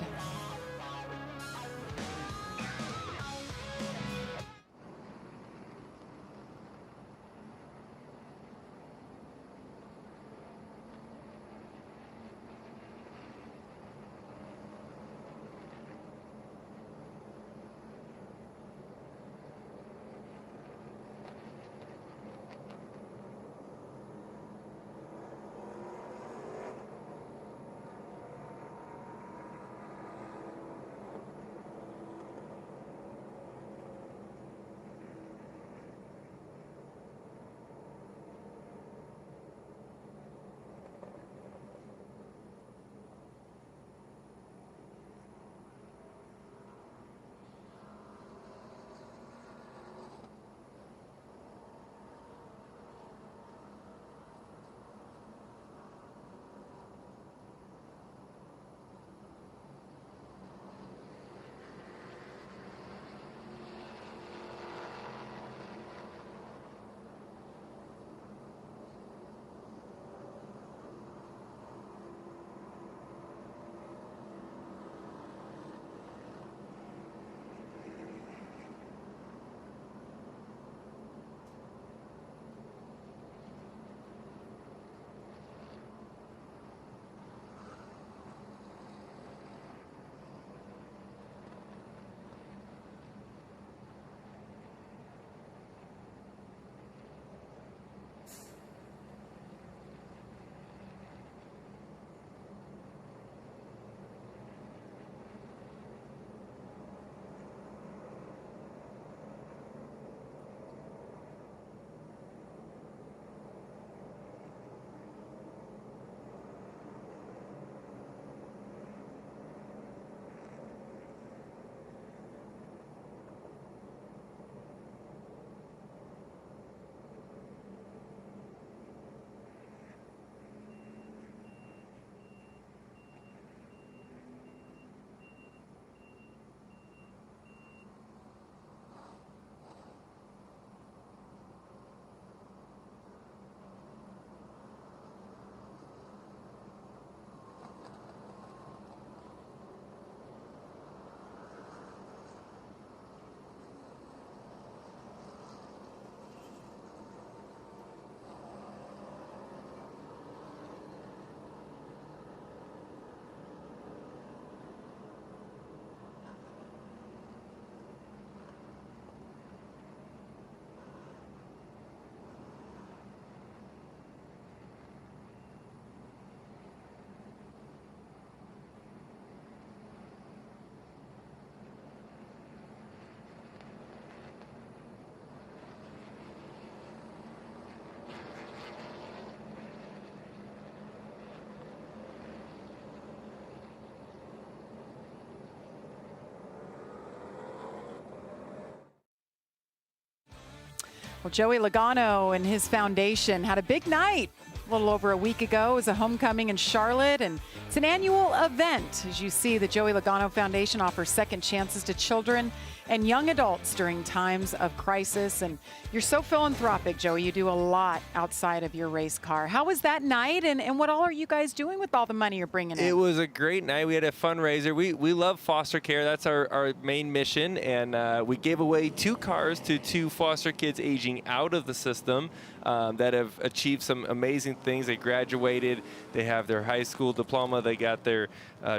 Well, Joey Logano and his foundation had a big night a little over a week ago. It was a homecoming in Charlotte, and it's an annual event. As you see, the Joey Logano Foundation offers second chances to children and young adults during times of crisis. And you're so philanthropic, Joey. You do a lot outside of your race car. How was that night, and what all are you guys doing with all the money you're bringing in? It was a great night. We had a fundraiser. We love foster care. That's our main mission. And we gave away 2 cars to 2 foster kids aging out of the system that have achieved some amazing things. They graduated. They have their high school diploma. They got their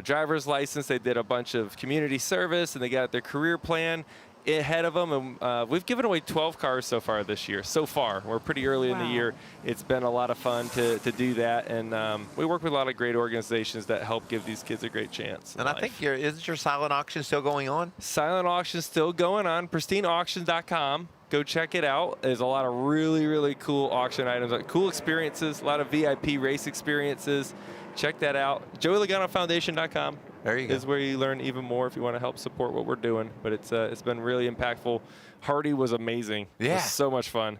driver's license. They did a bunch of community service, and they got their career plan ahead of them. And we've given away 12 cars so far this year. So far, we're pretty early in the year. It's been a lot of fun to do that, and we work with a lot of great organizations that help give these kids a great chance. And I think isn't your silent auction still going on? Silent auction still going on. PristineAuctions.com. Go check it out. There's a lot of really, really cool auction items, cool experiences, a lot of VIP race experiences. Check that out. JoeyLoganoFoundation.com. There you go. Is where you learn even more if you want to help support what we're doing. But it's been really impactful. Hardy was amazing. Yeah. It was so much fun.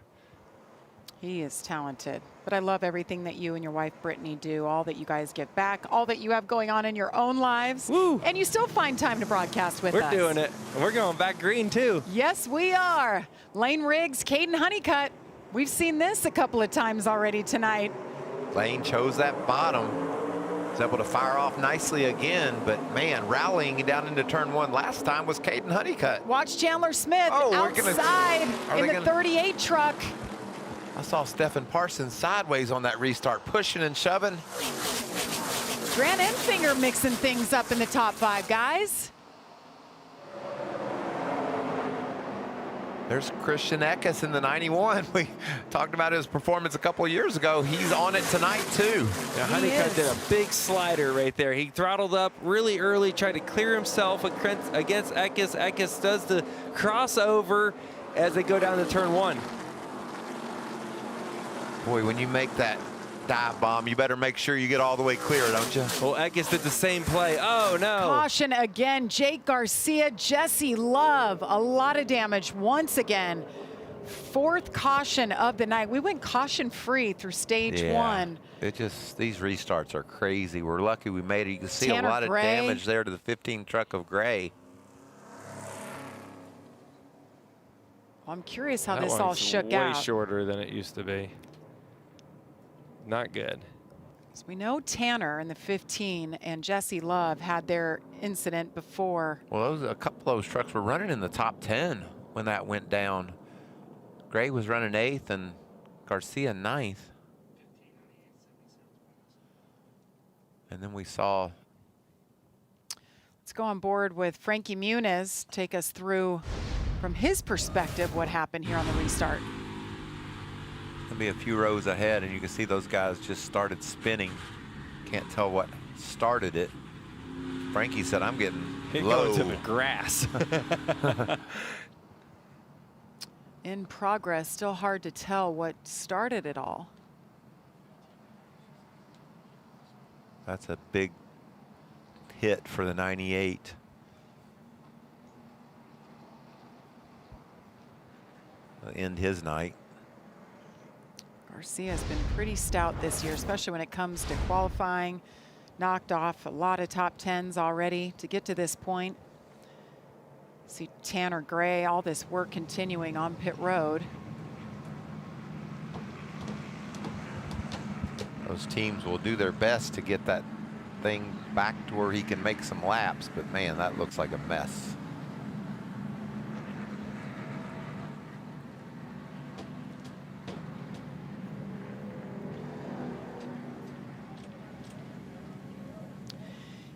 He is talented. But I love everything that you and your wife, Brittany, do, all that you guys give back, all that you have going on in your own lives. Woo. And you still find time to broadcast with us. We're doing it. And we're going back green, too. Yes, we are. Lane Riggs, Caden Honeycutt. We've seen this a couple of times already tonight. Lane chose that bottom. Was able to fire off nicely again, but man, rallying down into turn 1 last time was Caden Honeycutt. Watch Chandler Smith outside in the 38 truck. I saw Stephen Parsons sideways on that restart, pushing and shoving. Grant Enfinger mixing things up in the top 5, guys. There's Christian Eckes in the 91. We talked about his performance a couple of years ago. He's on it tonight, too. Yeah, Honeycutt did a big slider right there. He throttled up really early, tried to clear himself against Eckes. Eckes does the crossover as they go down to turn 1. Boy, when you make that dive bomb, you better make sure you get all the way clear, don't you? Well, Eckes did the same play. Oh, no. Caution again. Jake Garcia, Jesse Love. A lot of damage once again. 4th caution of the night. We went caution-free through stage 1. It just, these restarts are crazy. We're lucky we made it. You can see Tanner a lot Gray. of damage there to the 15 truck of Gray. Well, I'm curious how That this all one's shook way out. shorter than it used to be. Not good. So we know Tanner in the 15 and Jesse Love had their incident before. Well, a couple of those trucks were running in the top 10 when that went down. Gray was running 8th and Garcia 9th. And then we saw. Let's go on board with Frankie Muniz, take us through from his perspective what happened here on the restart. There'll be a few rows ahead, and you can see those guys just started spinning. Can't tell what started it. Frankie said, I'm getting low. Going to the grass. In progress, still hard to tell what started it all. That's a big hit for the 98. End his night. Garcia has been pretty stout this year, especially when it comes to qualifying. Knocked off a lot of top 10s already to get to this point. See Tanner Gray, all this work continuing on pit road. Those teams will do their best to get that thing back to where he can make some laps, but man, that looks like a mess.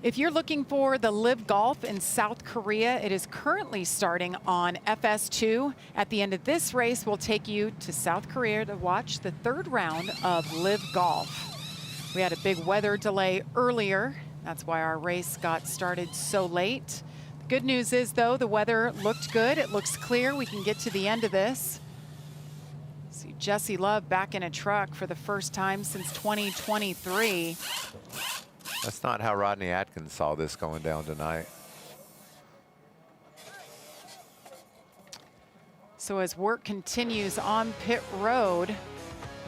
If you're looking for the Live Golf in South Korea, it is currently starting on FS2. At the end of this race, we'll take you to South Korea to watch the 3rd round of Live Golf. We had a big weather delay earlier. That's why our race got started so late. The good news is, though, the weather looked good. It looks clear. We can get to the end of this. See Jesse Love back in a truck for the first time since 2023. That's not how Rodney Atkins saw this going down tonight. So as work continues on pit road,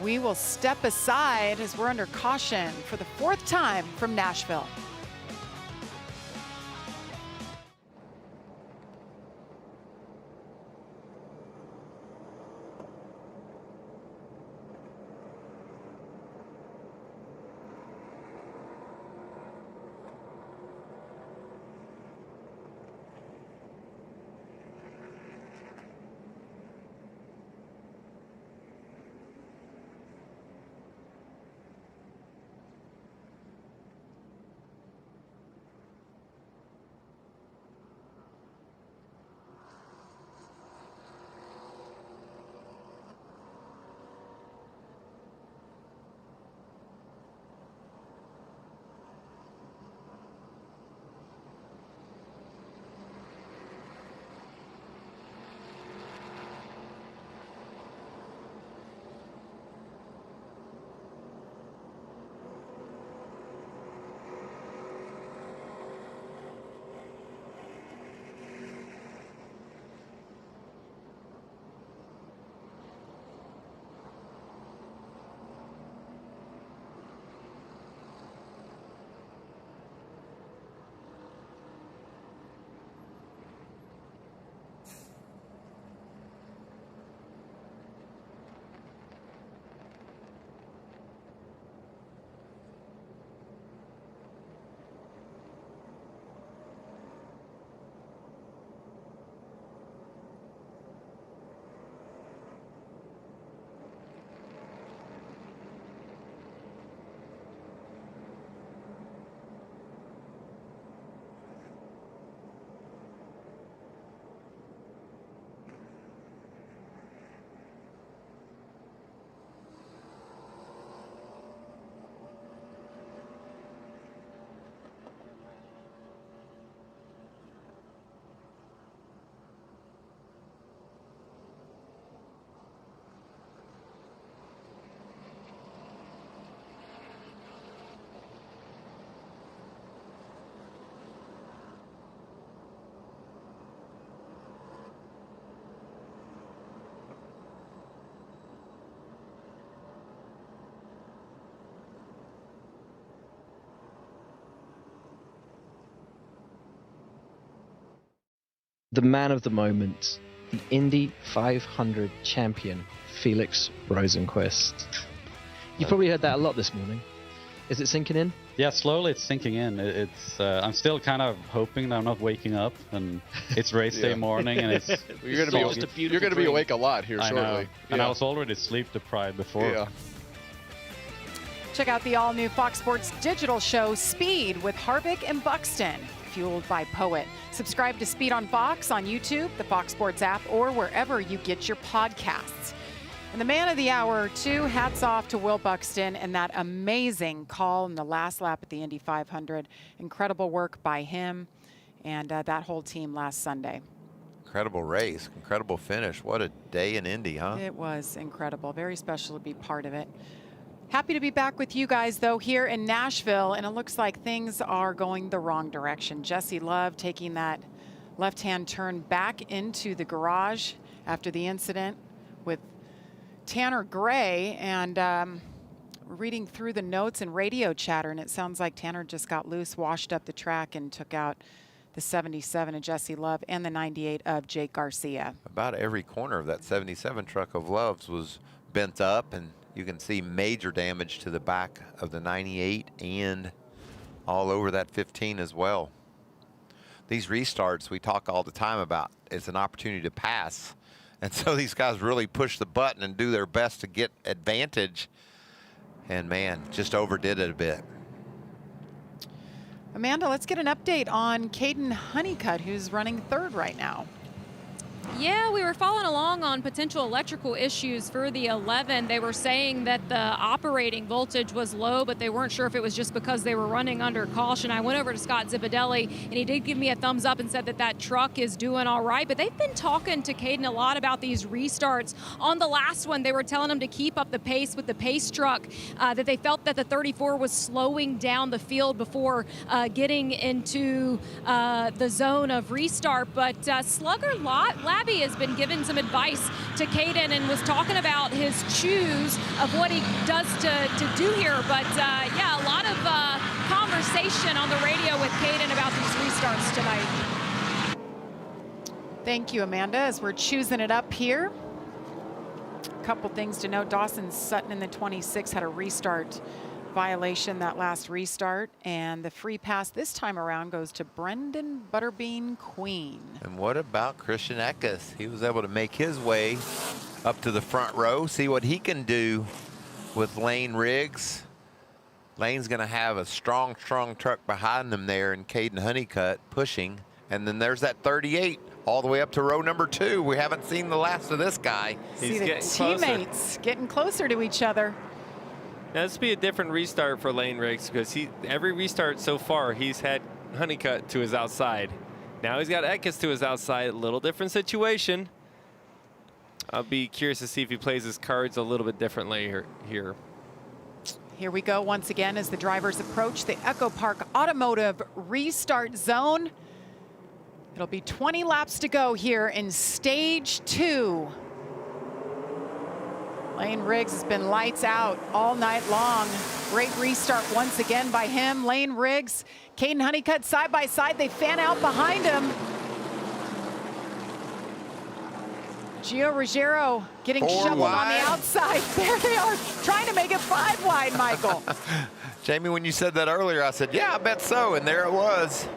we will step aside as we're under caution for the 4th time from Nashville. The man of the moment, the Indy 500 champion, Felix Rosenqvist. You probably heard that a lot this morning. Is it sinking in? Yeah, slowly it's sinking in. I'm still kind of hoping that I'm not waking up and it's race day morning and it's you're going to be awake a lot here shortly. I know. And I was already sleep deprived before. Yeah. Check out the all-new Fox Sports digital show, Speed, with Harvick and Buxton, fueled by Poet. Subscribe to Speed on Fox on YouTube, the Fox Sports app, or wherever you get your podcasts. And the man of the hour, too, hats off to Will Buxton and that amazing call in the last lap at the Indy 500. Incredible work by him and that whole team last Sunday. Incredible race, incredible finish. What a day in Indy, huh? It was incredible. Very special to be part of it. Happy to be back with you guys, though, here in Nashville, and it looks like things are going the wrong direction. Jesse Love taking that left-hand turn back into the garage after the incident with Tanner Gray, and reading through the notes and radio chatter, and it sounds like Tanner just got loose, washed up the track, and took out the 77 of Jesse Love and the 98 of Jake Garcia. About every corner of that 77 truck of Love's was bent up, and you can see major damage to the back of the 98 and all over that 15 as well. These restarts we talk all the time about is an opportunity to pass. And so these guys really push the button and do their best to get advantage. And man, just overdid it a bit. Amanda, let's get an update on Caden Honeycutt, who's running third right now. Yeah, we were following along on potential electrical issues for the 11. They were saying that the operating voltage was low, but they weren't sure if it was just because they were running under caution. I went over to Scott Zipadelli, and he did give me a thumbs up and said that that truck is doing all right. But they've been talking to Caden a lot about these restarts. On the last one, they were telling him to keep up the pace with the pace truck, that they felt that the 34 was slowing down the field before getting into the zone of restart. But Slugger Labbe Lovie has been giving some advice to Caden and was talking about his choose of what he does to do here. But yeah, a lot of conversation on the radio with Caden about these restarts tonight. Thank you, Amanda, as we're choosing it up here. A couple things to note. Dawson Sutton in the 26 had a restart violation that last restart, and the free pass this time around goes to Brendan Butterbean Queen. And what about Christian Eckes? He was able to make his way up to the front row, see what he can do with Lane Riggs. Lane's going to have a strong truck behind them there, and Caden Honeycutt pushing. And then there's that 38 all the way up to row number 2. We haven't seen the last of this guy. See the teammates getting closer to each other. Now, this would be a different restart for Lane Riggs, because every restart so far, he's had Honeycutt to his outside. Now he's got Eckes to his outside. A little different situation. I'll be curious to see if he plays his cards a little bit differently here. Here we go once again as the drivers approach the Echo Park Automotive restart zone. It'll be 20 laps to go here in stage 2. Lane Riggs has been lights out all night long. Great restart once again by him. Lane Riggs, Caden Honeycutt side by side. They fan out behind him. Gio Ruggiero getting shoveled on the outside. There they are, trying to make it 5 wide, Michael. Jamie, when you said that earlier, I said, yeah, I bet so, and there it was.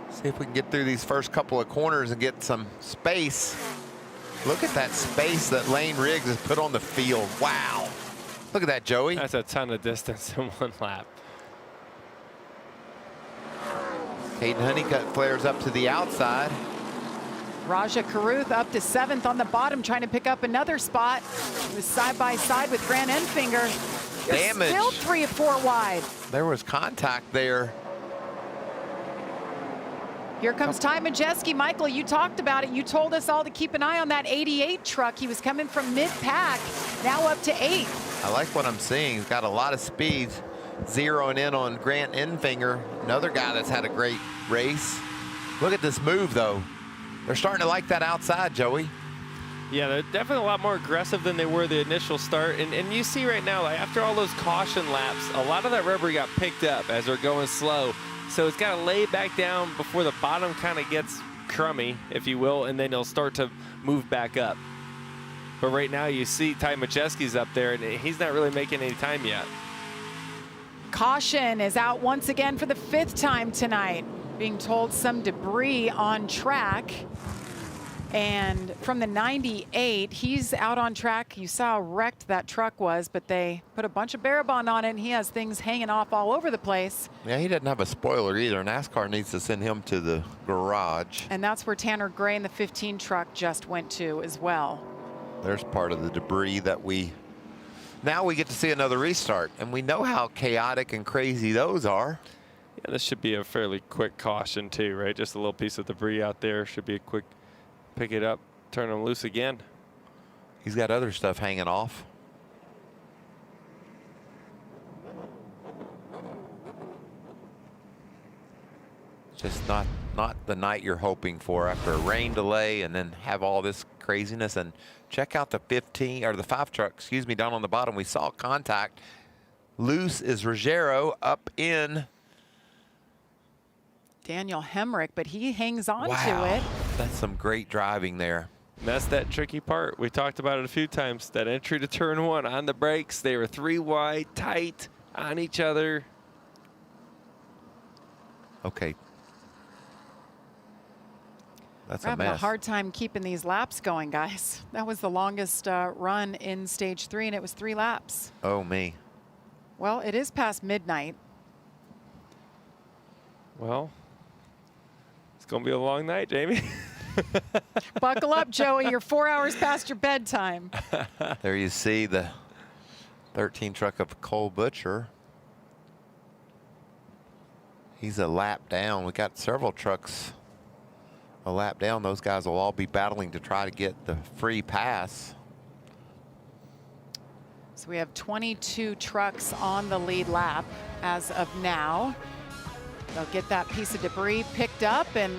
See if we can get through these first couple of corners and get some space. Look at that space that Lane Riggs has put on the field. Wow. Look at that, Joey. That's a ton of distance in 1 lap. Caden Honeycutt flares up to the outside. Raja Caruth up to 7th on the bottom, trying to pick up another spot. He was side by side with Grant Enfinger. Damage. Still 3 or 4 wide. There was contact there. Here comes Ty Majeski. Michael, you talked about it. You told us all to keep an eye on that 88 truck. He was coming from mid-pack, now up to 8th. I like what I'm seeing. He's got a lot of speed. Zeroing in on Grant Enfinger, another guy that's had a great race. Look at this move, though. They're starting to like that outside, Joey. Yeah, they're definitely a lot more aggressive than they were the initial start. And you see right now, like after all those caution laps, a lot of that rubber got picked up as they're going slow. So it's got to lay back down before the bottom kind of gets crummy, if you will, and then it'll start to move back up. But right now you see Ty Majeski's up there, and he's not really making any time yet. Caution is out once again for the 5th time tonight. Being told some debris on track. And from the 98, he's out on track. You saw how wrecked that truck was, but they put a bunch of Barabond on it, and he has things hanging off all over the place. Yeah, he doesn't have a spoiler either. NASCAR needs to send him to the garage. And that's where Tanner Gray in the 15 truck just went to as well. There's part of the debris that now we get to see another restart, and we know how chaotic and crazy those are. Yeah, this should be a fairly quick caution too, right? Just a little piece of debris out there. Should be a quick pick it up, turn them loose again. He's got other stuff hanging off. Just not the night you're hoping for after a rain delay and then have all this craziness. And check out the 15 or the 5 truck, excuse me, down on the bottom. We saw contact. Loose is Ruggiero, up in Daniel Hemrick, but he hangs on wow. to it. That's some great driving there. And that's that tricky part. We talked about it a few times. That entry to turn 1 on the brakes. They were 3 wide, tight on each other. Okay. That's We're a having mess. a hard time keeping these laps going, guys. That was the longest run in stage 3, and it was 3 laps. Oh, me. Well, it is past midnight. Well, it's going to be a long night, Jamie. Buckle up, Joey. You're 4 hours past your bedtime. There you see the 13 truck of Cole Butcher. He's a lap down. We got several trucks a lap down. Those guys will all be battling to try to get the free pass. So we have 22 trucks on the lead lap as of now. They'll get that piece of debris picked up and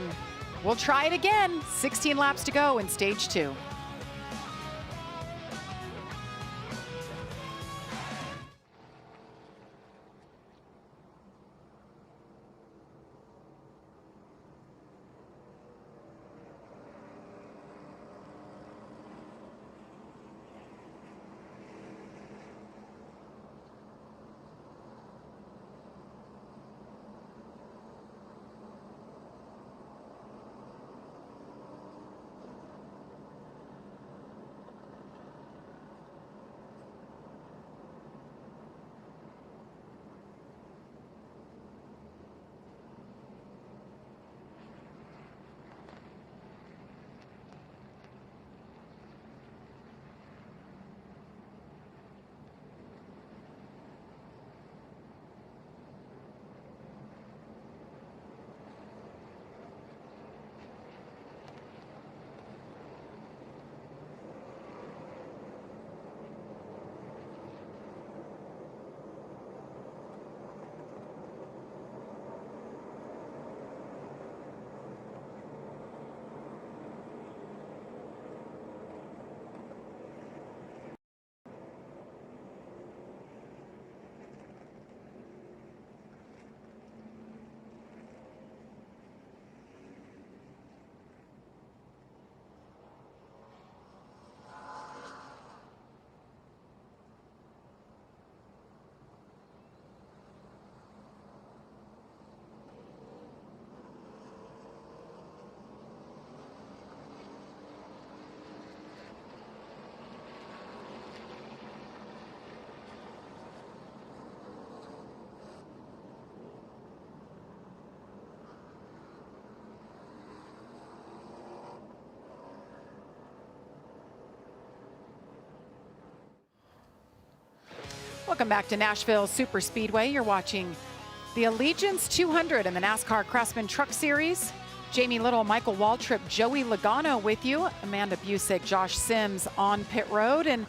We'll try it again. 16 laps to go in stage 2. Welcome back to Nashville Superspeedway. You're watching the Allegiance 200 in the NASCAR Craftsman Truck Series. Jamie Little, Michael Waltrip, Joey Logano with you. Amanda Busick, Josh Sims on pit road. And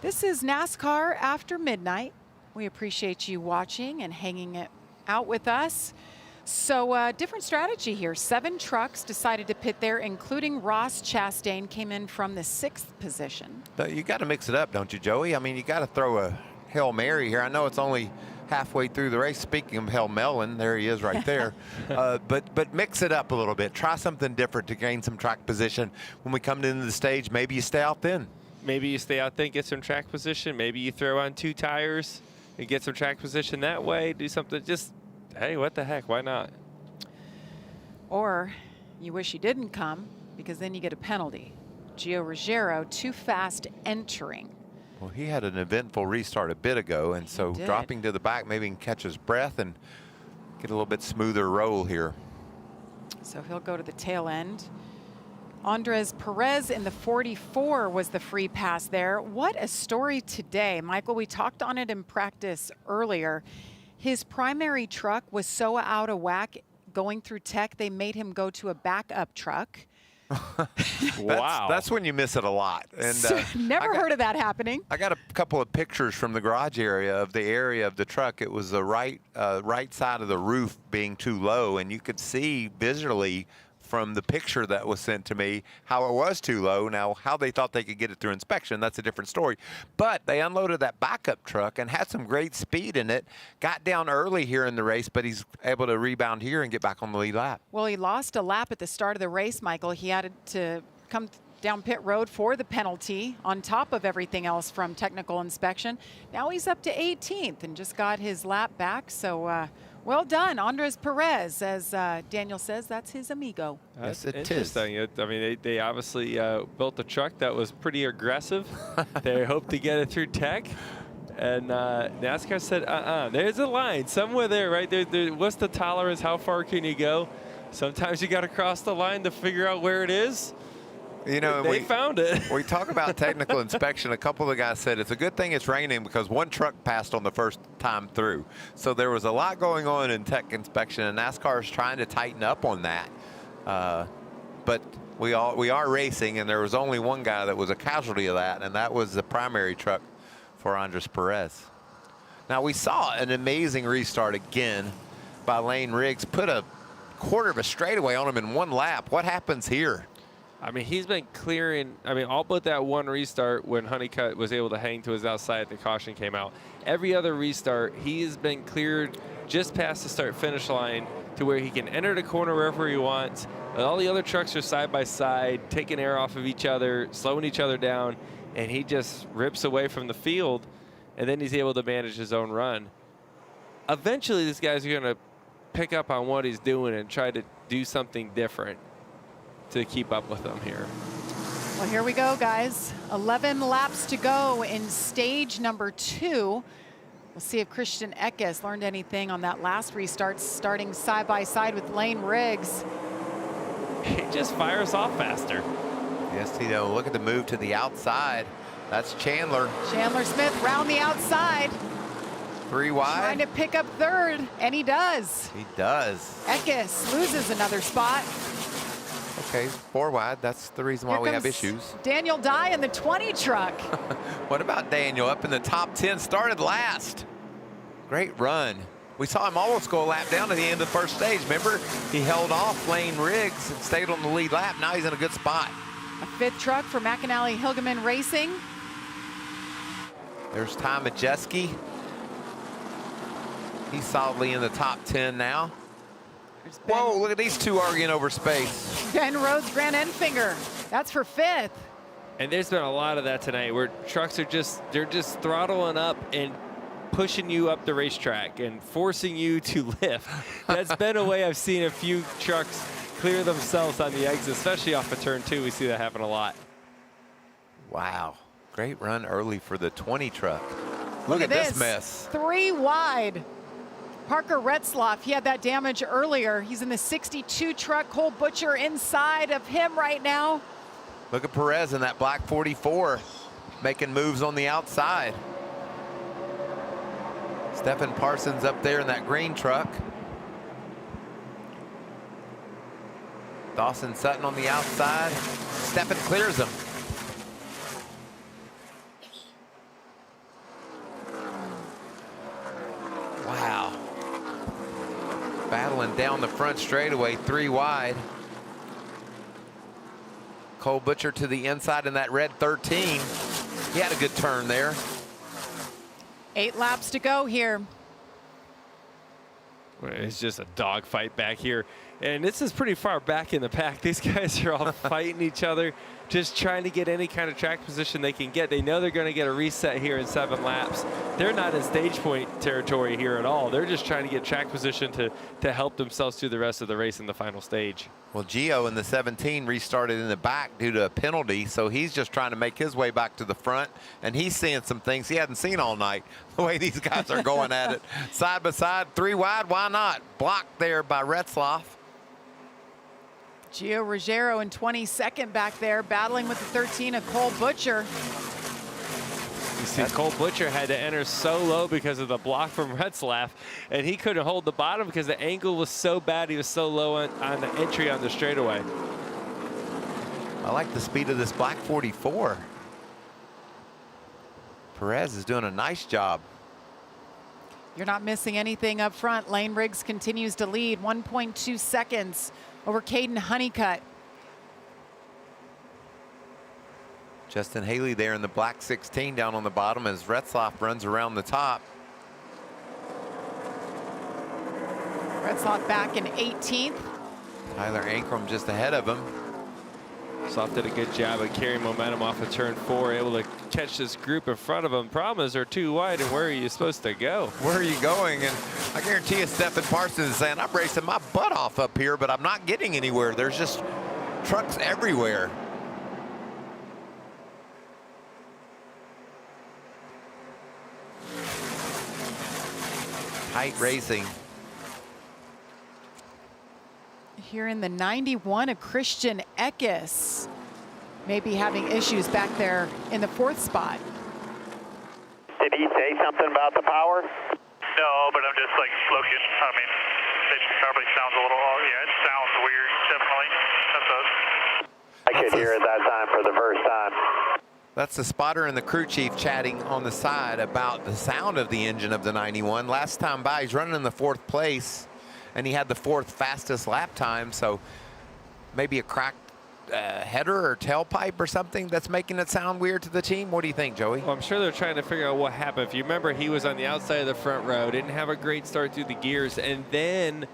this is NASCAR After Midnight. We appreciate you watching and hanging it out with us. So different strategy here. 7 trucks decided to pit there, including Ross Chastain, came in from the 6th position. You got to mix it up, don't you, Joey? I mean, you got to throw a Hail Mary here. I know it's only halfway through the race. Speaking of Hail Melon, there he is right there. But mix it up a little bit. Try something different to gain some track position. When we come into the stage, maybe you stay out thin. Maybe you stay out thin, get some track position. Maybe you throw on 2 tires and get some track position that way. Do something just, hey, what the heck? Why not? Or you wish you didn't come, because then you get a penalty. Gio Ruggiero too fast entering. Well, he had an eventful restart a bit ago, and so dropping to the back, maybe he can catch his breath and get a little bit smoother roll here. So he'll go to the tail end. Andres Perez in the 44 was the free pass there. What a story today. Michael, we talked on it in practice earlier. His primary truck was so out of whack going through tech, they made him go to a backup truck. Wow. That's when you miss it a lot. And never heard of that happening. I got a couple of pictures from the garage area of the area of the truck. It was the right side of the roof being too low, and you could see visually from the picture that was sent to me how it was too low. Now, how they thought they could get it through inspection, that's a different story. But they unloaded that backup truck and had some great speed in it. Got down early here in the race, but he's able to rebound here and get back on the lead lap. Well, he lost a lap at the start of the race, Michael. He had to come down pit road for the penalty on top of everything else from technical inspection. Now he's up to 18th and just got his lap back. So well done, Andres Perez. As Daniel says, that's his amigo. That's interesting. I mean, they obviously built a truck that was pretty aggressive. They hoped to get it through tech. And NASCAR said, there's a line somewhere there, right? What's the tolerance? How far can you go? Sometimes you got to cross the line to figure out where it is. You know, they found it. We talk about technical inspection. A couple of the guys said it's a good thing it's raining because one truck passed on the first time through. So there was a lot going on in tech inspection, and NASCAR is trying to tighten up on that. But we are racing, and there was only one guy that was a casualty of that, and that was the primary truck for Andres Perez. Now, we saw an amazing restart again by Lane Riggs. Put a quarter of a straightaway on him in one lap. What happens here? I mean, he's been clearing, all but that one restart when Honeycutt was able to hang to his outside, the caution came out. Every other restart, he has been cleared just past the start-finish line to where he can enter the corner wherever he wants. And all the other trucks are side by side, taking air off of each other, slowing each other down, and he just rips away from the field, and then he's able to manage his own run. Eventually, these guys are going to pick up on what he's doing and try to do something different to keep up with them here. Well, here we go, guys. 11 laps to go in stage number 2. We'll see if Christian Eckes learned anything on that last restart, starting side by side with Lane Riggs. He just fires off faster. Yes, you know, look at the move to the outside. That's Chandler. Chandler Smith round the outside. 3 wide. Trying to pick up third, and he does. He does. Eckes loses another spot. Okay, 4 wide. That's the reason why Here we have comes issues. Daniel Dye in the 20 truck. What about Daniel up in the top 10, started last. Great run. We saw him almost go a lap down to the end of the first stage. Remember, he held off Lane Riggs and stayed on the lead lap. Now he's in a good spot. A 5th truck for McAnally Hilgeman Racing. There's Ty Majeski. He's solidly in the top 10 now. Whoa, look at these two arguing over space. Ben Rhodes, Grant Enfinger. That's for 5th. And there's been a lot of that tonight where trucks are they're just throttling up and pushing you up the racetrack and forcing you to lift. That's been a way I've seen a few trucks clear themselves on the exit, especially off of turn 2. We see that happen a lot. Wow, great run early for the 20 truck. Look at this mess. 3 wide. Parker Retzlaff, he had that damage earlier. He's in the 62 truck. Cole Butcher inside of him right now. Look at Perez in that black 44, making moves on the outside. Stephen Parsons up there in that green truck. Dawson Sutton on the outside. Stephen clears him. Wow. Battling down the front straightaway, 3 wide. Cole Butcher to the inside in that red 13. He had a good turn there. 8 laps to go here. It's just a dogfight back here. And this is pretty far back in the pack. These guys are all fighting each other, just trying to get any kind of track position they can get. They know they're going to get a reset here in 7 laps. They're not in stage point territory here at all. They're just trying to get track position to help themselves through the rest of the race in the final stage. Well, Gio in the 17 restarted in the back due to a penalty, so he's just trying to make his way back to the front, and he's seeing some things he hadn't seen all night. The way these guys are going at it. Side by side, 3 wide, why not? Blocked there by Retzlaff. Gio Ruggiero in 22nd back there, battling with the 13 of Cole Butcher. You see, Cole Butcher had to enter so low because of the block from Retzlaff, and he couldn't hold the bottom because the angle was so bad. He was so low on the entry on the straightaway. I like the speed of this black 44. Perez is doing a nice job. You're not missing anything up front. Lane Riggs continues to lead, 1.2 seconds over Caden Honeycutt. Justin Haley there in the black 16 down on the bottom as Retzlaff runs around the top. Retzlaff back in 18th. Tyler Ankrum just ahead of him. Soft did a good job of carrying momentum off of turn 4, able to catch this group in front of him. Problem is they're too wide, and where are you supposed to go? Where are you going? And I guarantee you Stephen Parsons is saying, I'm racing my butt off up here, but I'm not getting anywhere. There's just trucks everywhere. Tight racing. Here in the 91 of Christian Eckes, maybe having issues back there in the 4th spot. Did he say something about the power? No, but I'm just like looking. I mean, it probably sounds a little, yeah, it sounds weird, definitely. I could hear it that time for the first time. That's the spotter and the crew chief chatting on the side about the sound of the engine of the 91. Last time by, he's running in the 4th place. and he had the 4th fastest lap time. So maybe a cracked header or tailpipe or something that's making it sound weird to the team. What do you think, Joey? Well, I'm sure they're trying to figure out what happened. If you remember, he was on the outside of the front row, didn't have a great start through the gears, and then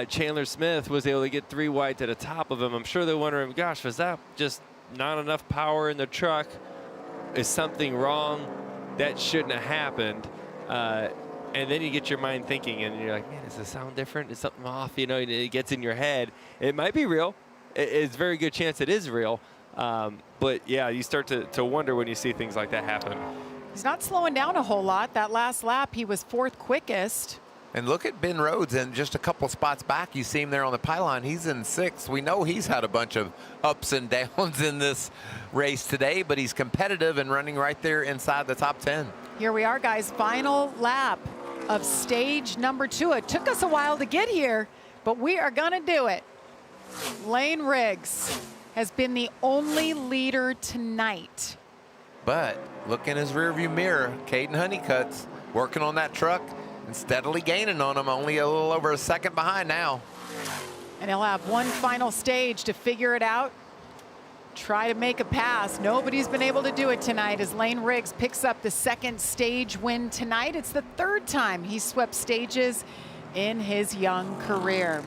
Chandler Smith was able to get 3 wide to the top of him. I'm sure they're wondering, gosh, was that just not enough power in the truck? Is something wrong? That shouldn't have happened. And then you get your mind thinking, and you're like, man, does this sound different? Is something off? You know, it gets in your head. It might be real. It's a very good chance it is real. But, yeah, you start to wonder when you see things like that happen. He's not slowing down a whole lot. That last lap, he was 4th quickest. And look at Ben Rhodes, and just a couple spots back, you see him there on the pylon. He's in 6th. We know he's had a bunch of ups and downs in this race today, but he's competitive and running right there inside the top 10. Here we are, guys. Final lap of stage number 2. It took us a while to get here, but we are going to do it. Lane Riggs has been the only leader tonight. But look in his rearview mirror. Caden Honeycutt's working on that truck and steadily gaining on him, only a little over a second behind now. And he'll have one final stage to figure it out. Try to make a pass. Nobody's been able to do it tonight as Lane Riggs picks up the 2nd stage win tonight. It's the 3rd time he's swept stages in his young career.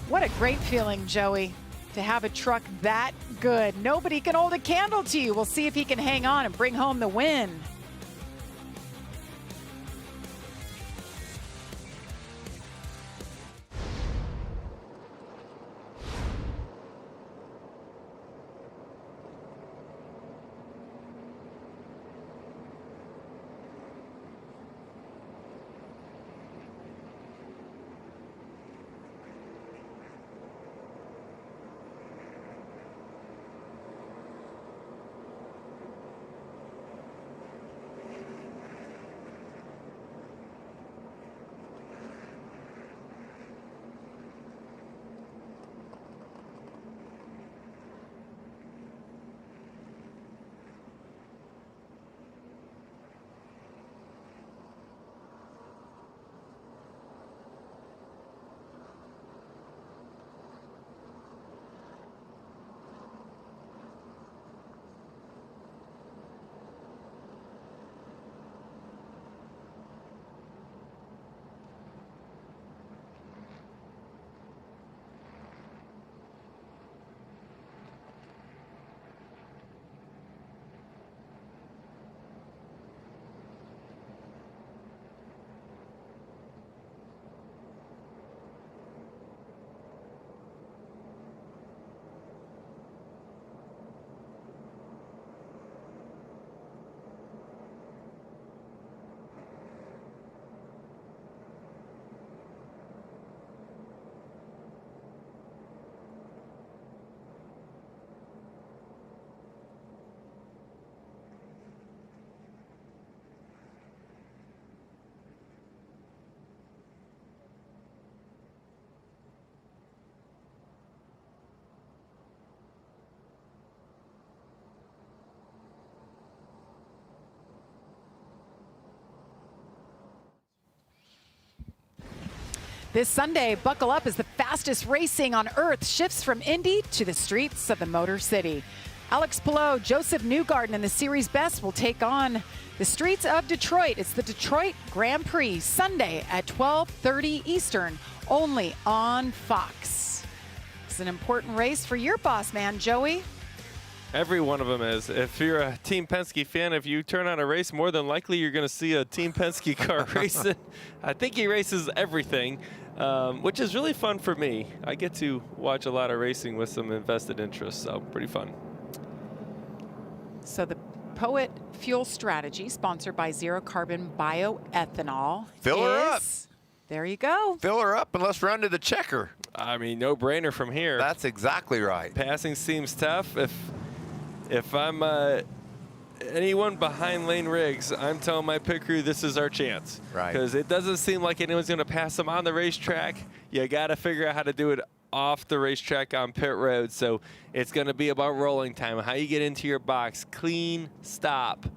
What a great feeling, Joey, to have a truck that good. Nobody can hold a candle to you. We'll see if he can hang on and bring home the win. This Sunday, buckle up as the fastest racing on earth shifts from Indy to the streets of the Motor City. Alex Palou, Joseph Newgarden, and the series best will take on the streets of Detroit. It's the Detroit Grand Prix, Sunday at 12:30 Eastern, only on Fox. It's an important race for your boss man, Joey. Every one of them is. If you're a Team Penske fan, if you turn on a race, more than likely you're going to see a Team Penske car racing. I think he races everything, which is really fun for me. I get to watch a lot of racing with some invested interest, so pretty fun. So the Poet Fuel Strategy, sponsored by Zero Carbon Bioethanol. Fill her up. There you go. Fill her up and let's run to the checker. I mean, no brainer from here. That's exactly right. Passing seems tough. If I'm anyone behind Lane Riggs, I'm telling my pit crew this is our chance. Right. Because it doesn't seem like anyone's going to pass them on the racetrack. You got to figure out how to do it off the racetrack on pit road. So it's going to be about rolling time. How you get into your box. Clean stop.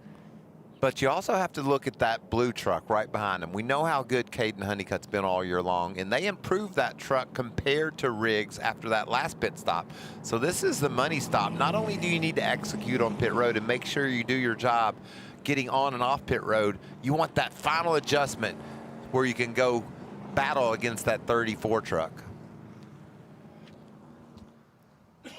But you also have to look at that blue truck right behind him. We know how good Caden Honeycutt's been all year long, and they improved that truck compared to Riggs after that last pit stop. So this is the money stop. Not only do you need to execute on pit road and make sure you do your job getting on and off pit road, you want that final adjustment where you can go battle against that 34 truck.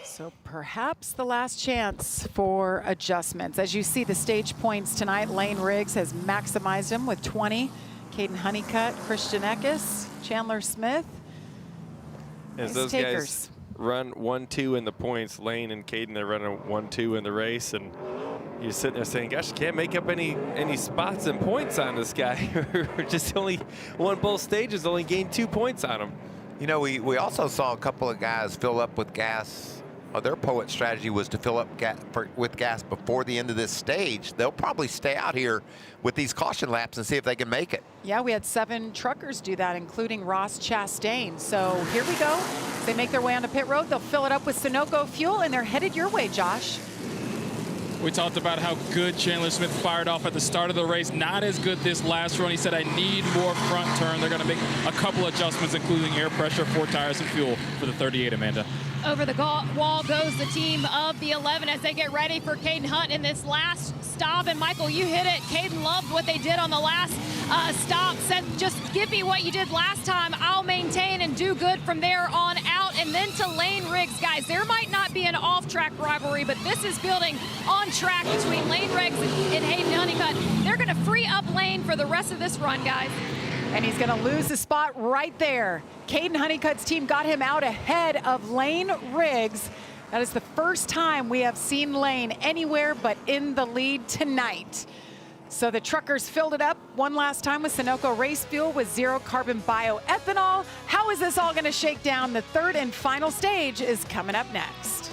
So perhaps the last chance for adjustments. As you see the stage points tonight, Lane Riggs has maximized them with 20. Caden Honeycutt, Christian Eckes, Chandler Smith. As those guys run 1-2 in the points, Lane and Caden, they're running 1-2 in the race, and you're sitting there saying, gosh, can't make up any spots and points on this guy. Just only won both stages, only gained 2 points on him. You know, we also saw a couple of guys fill up with gas. Their poet strategy was to fill up with gas before the end of this stage. They'll probably stay out here with these caution laps and see if they can make it. Yeah, we had 7 truckers do that, including Ross Chastain. So here we go. They make their way onto pit road. They'll fill it up with Sunoco fuel, and they're headed your way, Josh. We talked about how good Chandler Smith fired off at the start of the race. Not as good this last run. He said, I need more front turn. They're going to make a couple adjustments, including air pressure, 4 tires, and fuel for the 38, Amanda. Over the wall goes the team of the 11 as they get ready for Caden Hunt in this last stop. And Michael, you hit it. Caden loved what they did on the last stop. Said, just give me what you did last time. I'll maintain and do good from there on out. And then to Lane Riggs. Guys, there might not be an off-track rivalry, but this is building on track between Lane Riggs and Hayden Honeycutt. They're going to free up Lane for the rest of this run, guys. And he's going to lose the spot right there. Caden Honeycutt's team got him out ahead of Lane Riggs. That is the first time we have seen Lane anywhere but in the lead tonight. So the truckers filled it up one last time with Sunoco race fuel with zero carbon bioethanol. How is this all going to shake down? The third and final stage is coming up next.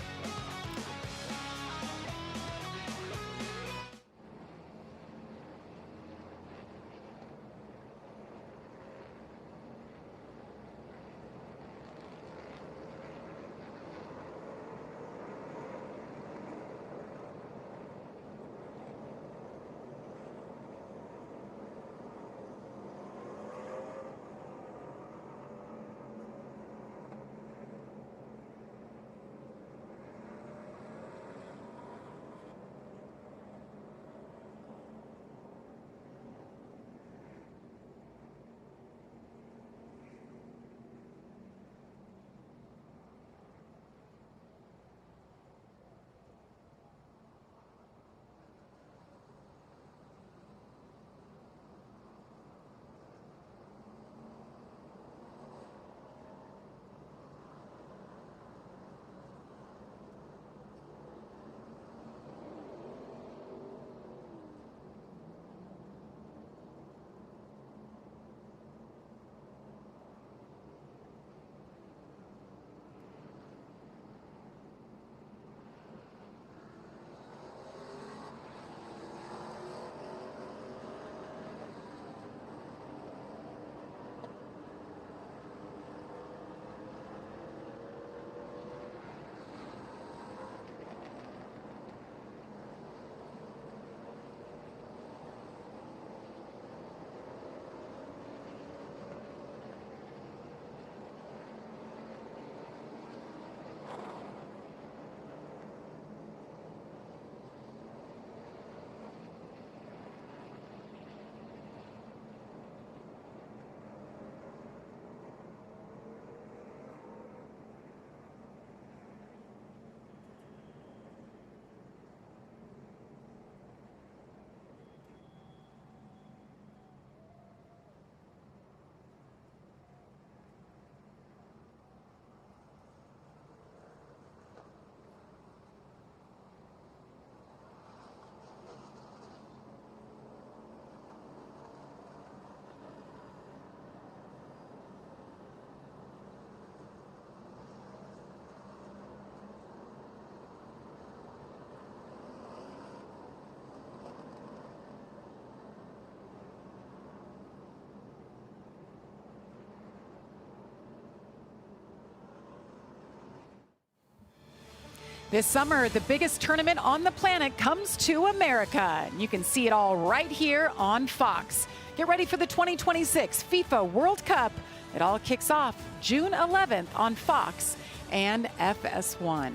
This summer, the biggest tournament on the planet comes to America. You can see it all right here on Fox. Get ready for the 2026 FIFA World Cup. It all kicks off June 11th on Fox and FS1.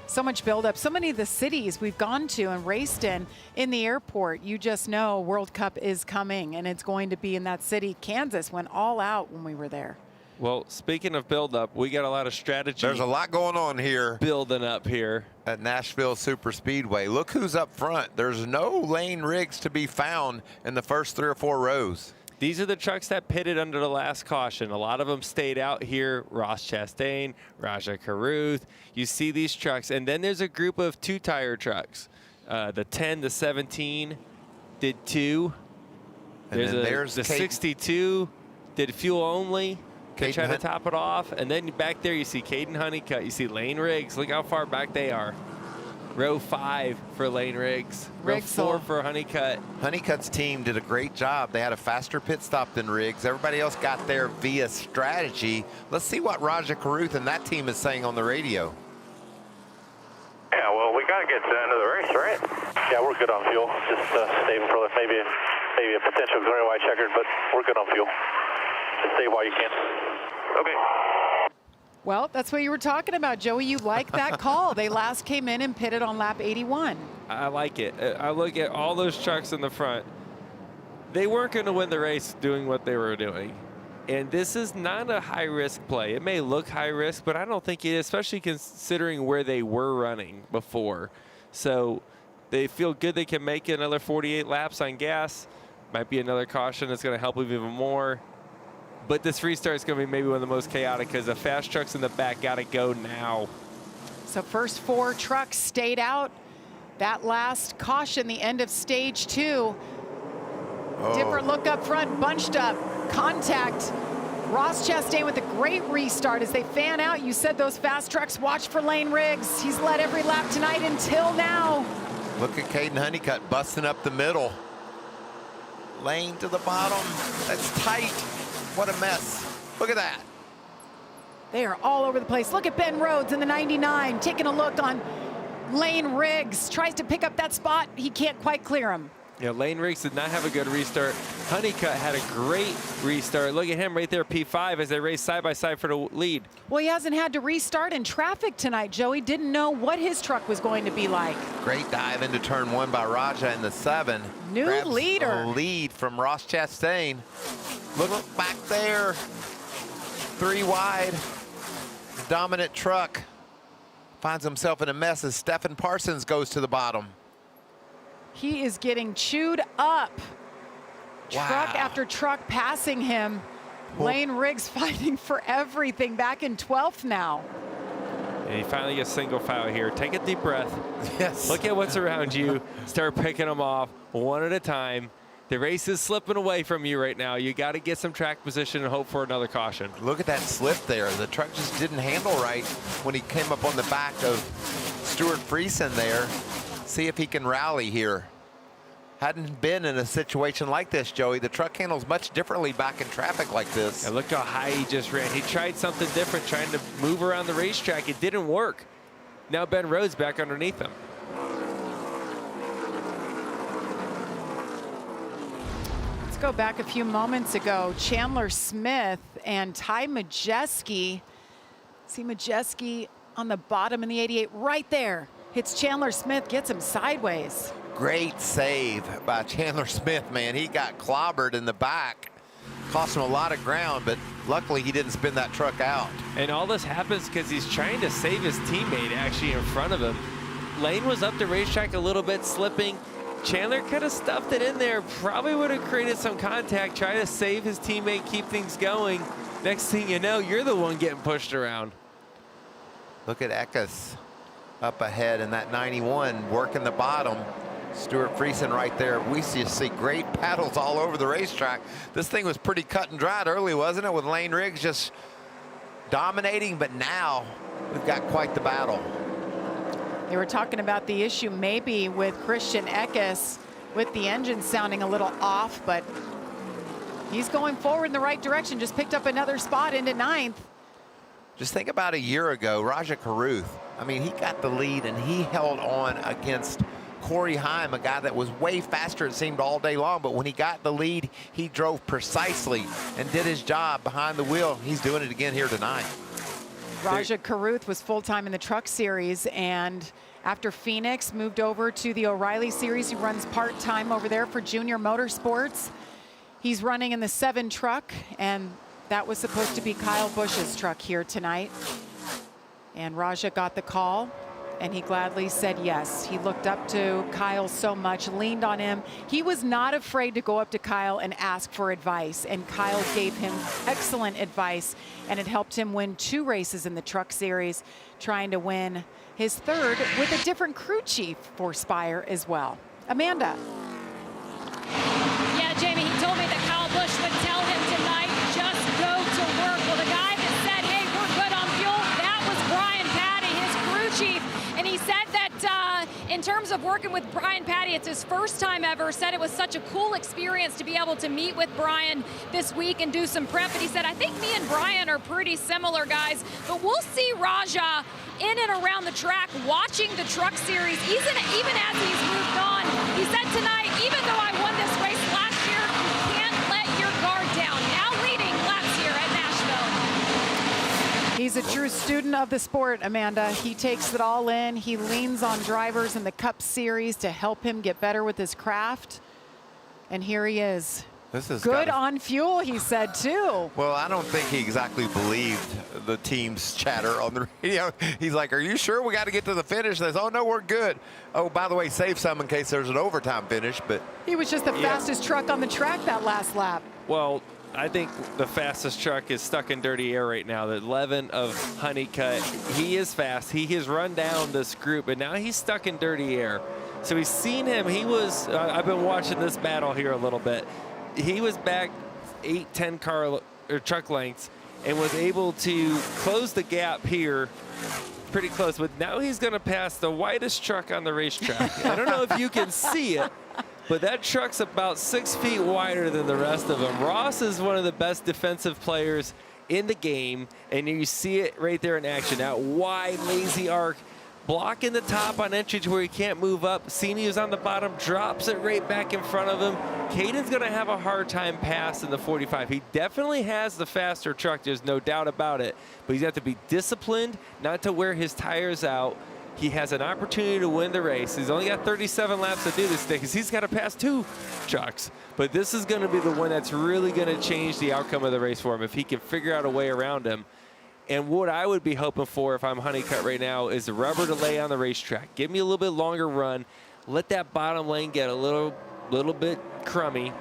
So much buildup. So many of the cities we've gone to and raced in the airport, you just know World Cup is coming, and it's going to be in that city. Kansas went all out when we were there. Well, speaking of buildup, we got a lot of strategy. There's a lot going on here. Building up here. At Nashville Superspeedway. Look who's up front. There's no lane rigs to be found in the first 3 or 4 rows. These are the trucks that pitted under the last caution. A lot of them stayed out here. Ross Chastain, Raja Caruth. You see these trucks. And then there's a group of 2-tire trucks. The 10, the 17 did 2. There's the 62 did fuel only. They try to top it off. And then back there you see Caden Honeycutt. You see Lane Riggs. Look how far back they are. Row 5 for Lane Riggs. Row 4 for Honeycutt. Honeycutt's team did a great job. They had a faster pit stop than Riggs. Everybody else got there via strategy. Let's see what Raja Caruth and that team is saying on the radio. Yeah, well, we got to get to the end of the race, right? Yeah, we're good on fuel. Just saving for maybe a potential gray white checkered, but we're good on fuel. Just save while you can. Okay. Well, that's what you were talking about, Joey. You like that call. They last came in and pitted on lap 81. I like it. I look at all those trucks in the front. They weren't going to win the race doing what they were doing. And this is not a high-risk play. It may look high-risk, but I don't think it is, especially considering where they were running before. So they feel good they can make another 48 laps on gas. Might be another caution that's going to help them even more. But this restart is going to be maybe one of the most chaotic because the fast trucks in the back got to go now. So first 4 trucks stayed out. That last caution, the end of stage 2. Different look up front, bunched up, contact. Ross Chastain with a great restart as they fan out. You said those fast trucks, watch for Lane Riggs. He's led every lap tonight until now. Look at Caden Honeycutt busting up the middle. Lane to the bottom. That's tight. What a mess. Look at that. They are all over the place. Look at Ben Rhodes in the 99, taking a look on Lane Riggs. Tries to pick up that spot. He can't quite clear him. Yeah, Lane Riggs did not have a good restart. Honeycutt had a great restart. Look at him right there, P5, as they race side by side for the lead. Well, he hasn't had to restart in traffic tonight, Joey. Didn't know what his truck was going to be like. Great dive into turn 1 by Raja in the 7. New Grabs leader. a lead from Ross Chastain. Look back there. 3 wide. Dominant truck. Finds himself in a mess as Stephen Parsons goes to the bottom. He is getting chewed up. Wow. Truck after truck passing him. Lane Riggs fighting for everything, back in 12th now. And he finally gets single file here. Take a deep breath. Yes. Look at what's around you. Start picking them off one at a time. The race is slipping away from you right now. You got to get some track position and hope for another caution. Look at that slip there. The truck just didn't handle right when he came up on the back of Stuart Friesen there. See if he can rally here. Hadn't been in a situation like this, Joey. The truck handles much differently back in traffic like this. And look how high he just ran. He tried something different, trying to move around the racetrack. It didn't work. Now Ben Rhodes back underneath him. Let's go back a few moments ago. Chandler Smith and Ty Majeski. See Majeski on the bottom in the 88 right there. Hits Chandler Smith, gets him sideways. Great save by Chandler Smith, man. He got clobbered in the back. Cost him a lot of ground, but luckily he didn't spin that truck out. And all this happens because he's trying to save his teammate actually in front of him. Lane was up the racetrack a little bit, slipping. Chandler could have stuffed it in there, probably would have created some contact, try to save his teammate, keep things going. Next thing you know, you're the one getting pushed around. Look at Eckes up ahead in that 91, working the bottom. Stuart Friesen right there. We just see great paddles all over the racetrack. This thing was pretty cut and dried early, wasn't it? With Lane Riggs just dominating, but now we've got quite the battle. They were talking about the issue maybe with Christian Eckes with the engine sounding a little off, but he's going forward in the right direction. Just picked up another spot into 9th. Just think about a year ago, Raja Caruth I mean, he got the lead, and he held on against Corey Heim, a guy that was way faster, it seemed, all day long. But when he got the lead, he drove precisely and did his job behind the wheel. He's doing it again here tonight. Raja Caruth was full-time in the Truck Series, and after Phoenix, moved over to the O'Reilly Series. He runs part-time over there for Junior Motorsports. He's running in the 7 truck, and that was supposed to be Kyle Busch's truck here tonight. And Raja got the call, and he gladly said yes. He looked up to Kyle so much, leaned on him. He was not afraid to go up to Kyle and ask for advice, and Kyle gave him excellent advice, and it helped him win 2 races in the Truck Series, trying to win his 3rd with a different crew chief for Spire as well. Amanda. Yeah, Jamie, he told me that Kyle Busch would tell him tonight, just go to work. Well, the guy that said, hey, we're good on fuel, that was Brian Patty, his crew chief. And he said that in terms of working with Brian Patty, it's his first time ever. Said it was such a cool experience to be able to meet with Brian this week and do some prep. And he said, I think me and Brian are pretty similar, guys. But we'll see Raja in and around the track watching the Truck Series, even as he's moved on. He said tonight, even though I won this race last year, you can't let your guard down. Now leading laps here at Nashville. He's a true student of the sport, Amanda. He takes it all in. He leans on drivers in the Cup Series to help him get better with his craft. And here he is. This is good on fuel, he said, too. Well, I don't think he exactly believed the team's chatter on the radio. He's like, are you sure we got to get to the finish? They says, oh, no, we're good. Oh, by the way, save some in case there's an overtime finish. But he was just the fastest truck on the track that last lap. Well, I think the fastest truck is stuck in dirty air right now. The 11 of Honeycutt, he is fast. He has run down this group, and now he's stuck in dirty air. So he's seen him. He was, I've been watching this battle here a little bit. He was back 8-10 car or truck lengths and was able to close the gap here pretty close. But now he's going to pass the widest truck on the racetrack. I don't know if you can see it, but that truck's about 6 feet wider than the rest of them. Ross is one of the best defensive players in the game, and you see it right there in action. That wide, lazy arc, blocking the top on entry to where he can't move up. Cini is on the bottom, drops it right back in front of him. Caden's going to have a hard time passing the 45. He definitely has the faster truck, there's no doubt about it. But he's got to be disciplined, not to wear his tires out. He has an opportunity to win the race. He's only got 37 laps to do this thing because he's got to pass 2 trucks. But this is going to be the one that's really going to change the outcome of the race for him if he can figure out a way around him. And what I would be hoping for if I'm Honeycutt right now is the rubber to lay on the racetrack. Give me a little bit longer run. Let that bottom lane get a little bit crummy.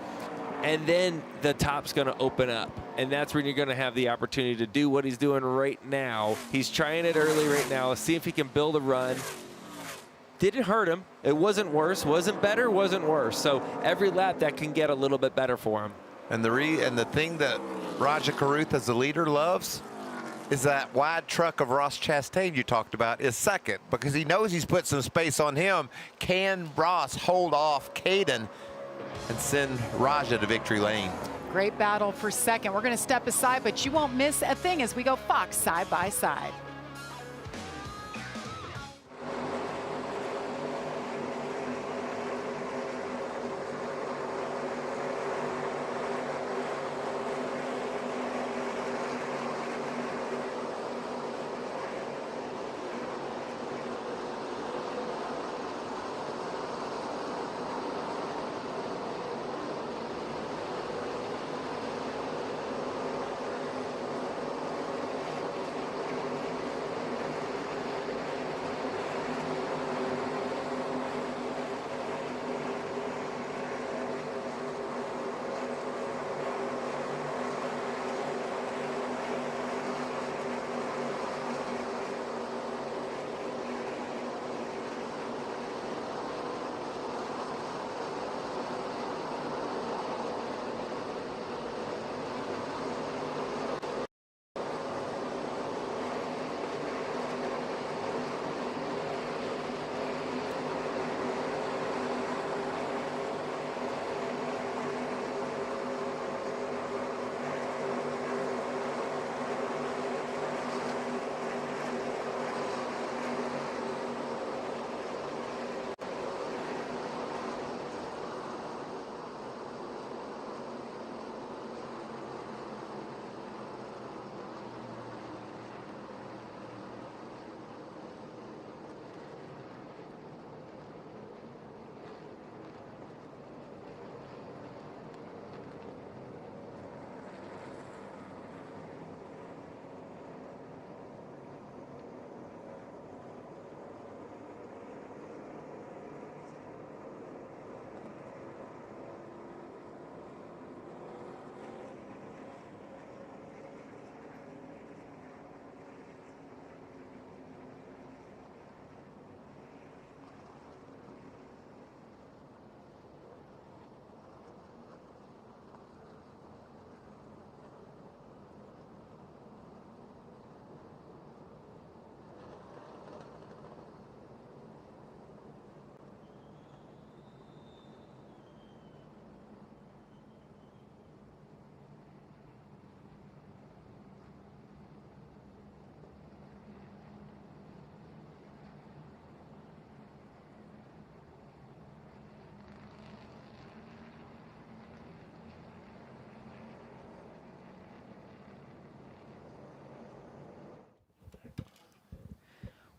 And then the top's going to open up. And that's when you're going to have the opportunity to do what he's doing right now. He's trying it early right now. Let's see if he can build a run. Didn't hurt him. It wasn't worse. Wasn't better. Wasn't worse. So every lap that can get a little bit better for him. And the thing that Raja Caruth as the leader loves is that wide truck of Ross Chastain you talked about is second because he knows he's put some space on him. Can Ross hold off Caden and send Raja to victory lane? Great battle for second. We're going to step aside, but you won't miss a thing as we go Fox side by side.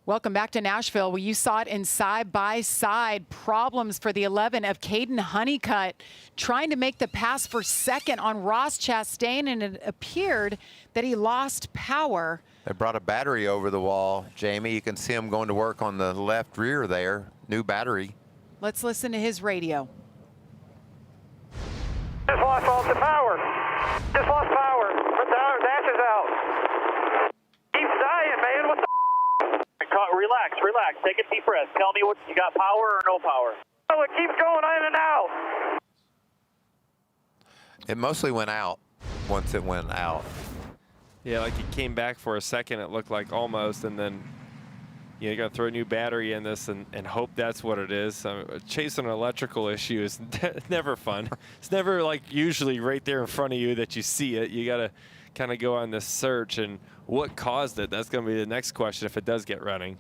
Welcome back to Nashville. Well, you saw it in side-by-side problems for the 11 of Caden Honeycutt trying to make the pass for second on Ross Chastain, and it appeared that he lost power. They brought a battery over the wall, Jamie. You can see him going to work on the left rear there. New battery. Let's listen to his radio. Just lost all the power. Just lost power. Put the dashes out. Keep dying, man. What the Relax, relax. Take a deep breath. Tell me what you got, power or no power? Oh, it keeps going in and out. It mostly went out once it went out. Yeah, like it came back for a second, it looked like almost, and then you got to throw a new battery in this and hope that's what it is. Chasing an electrical issue is never fun. It's never like usually right there in front of you that you see it. You got to kind of go on this search, and what caused it? That's going to be the next question if it does get running.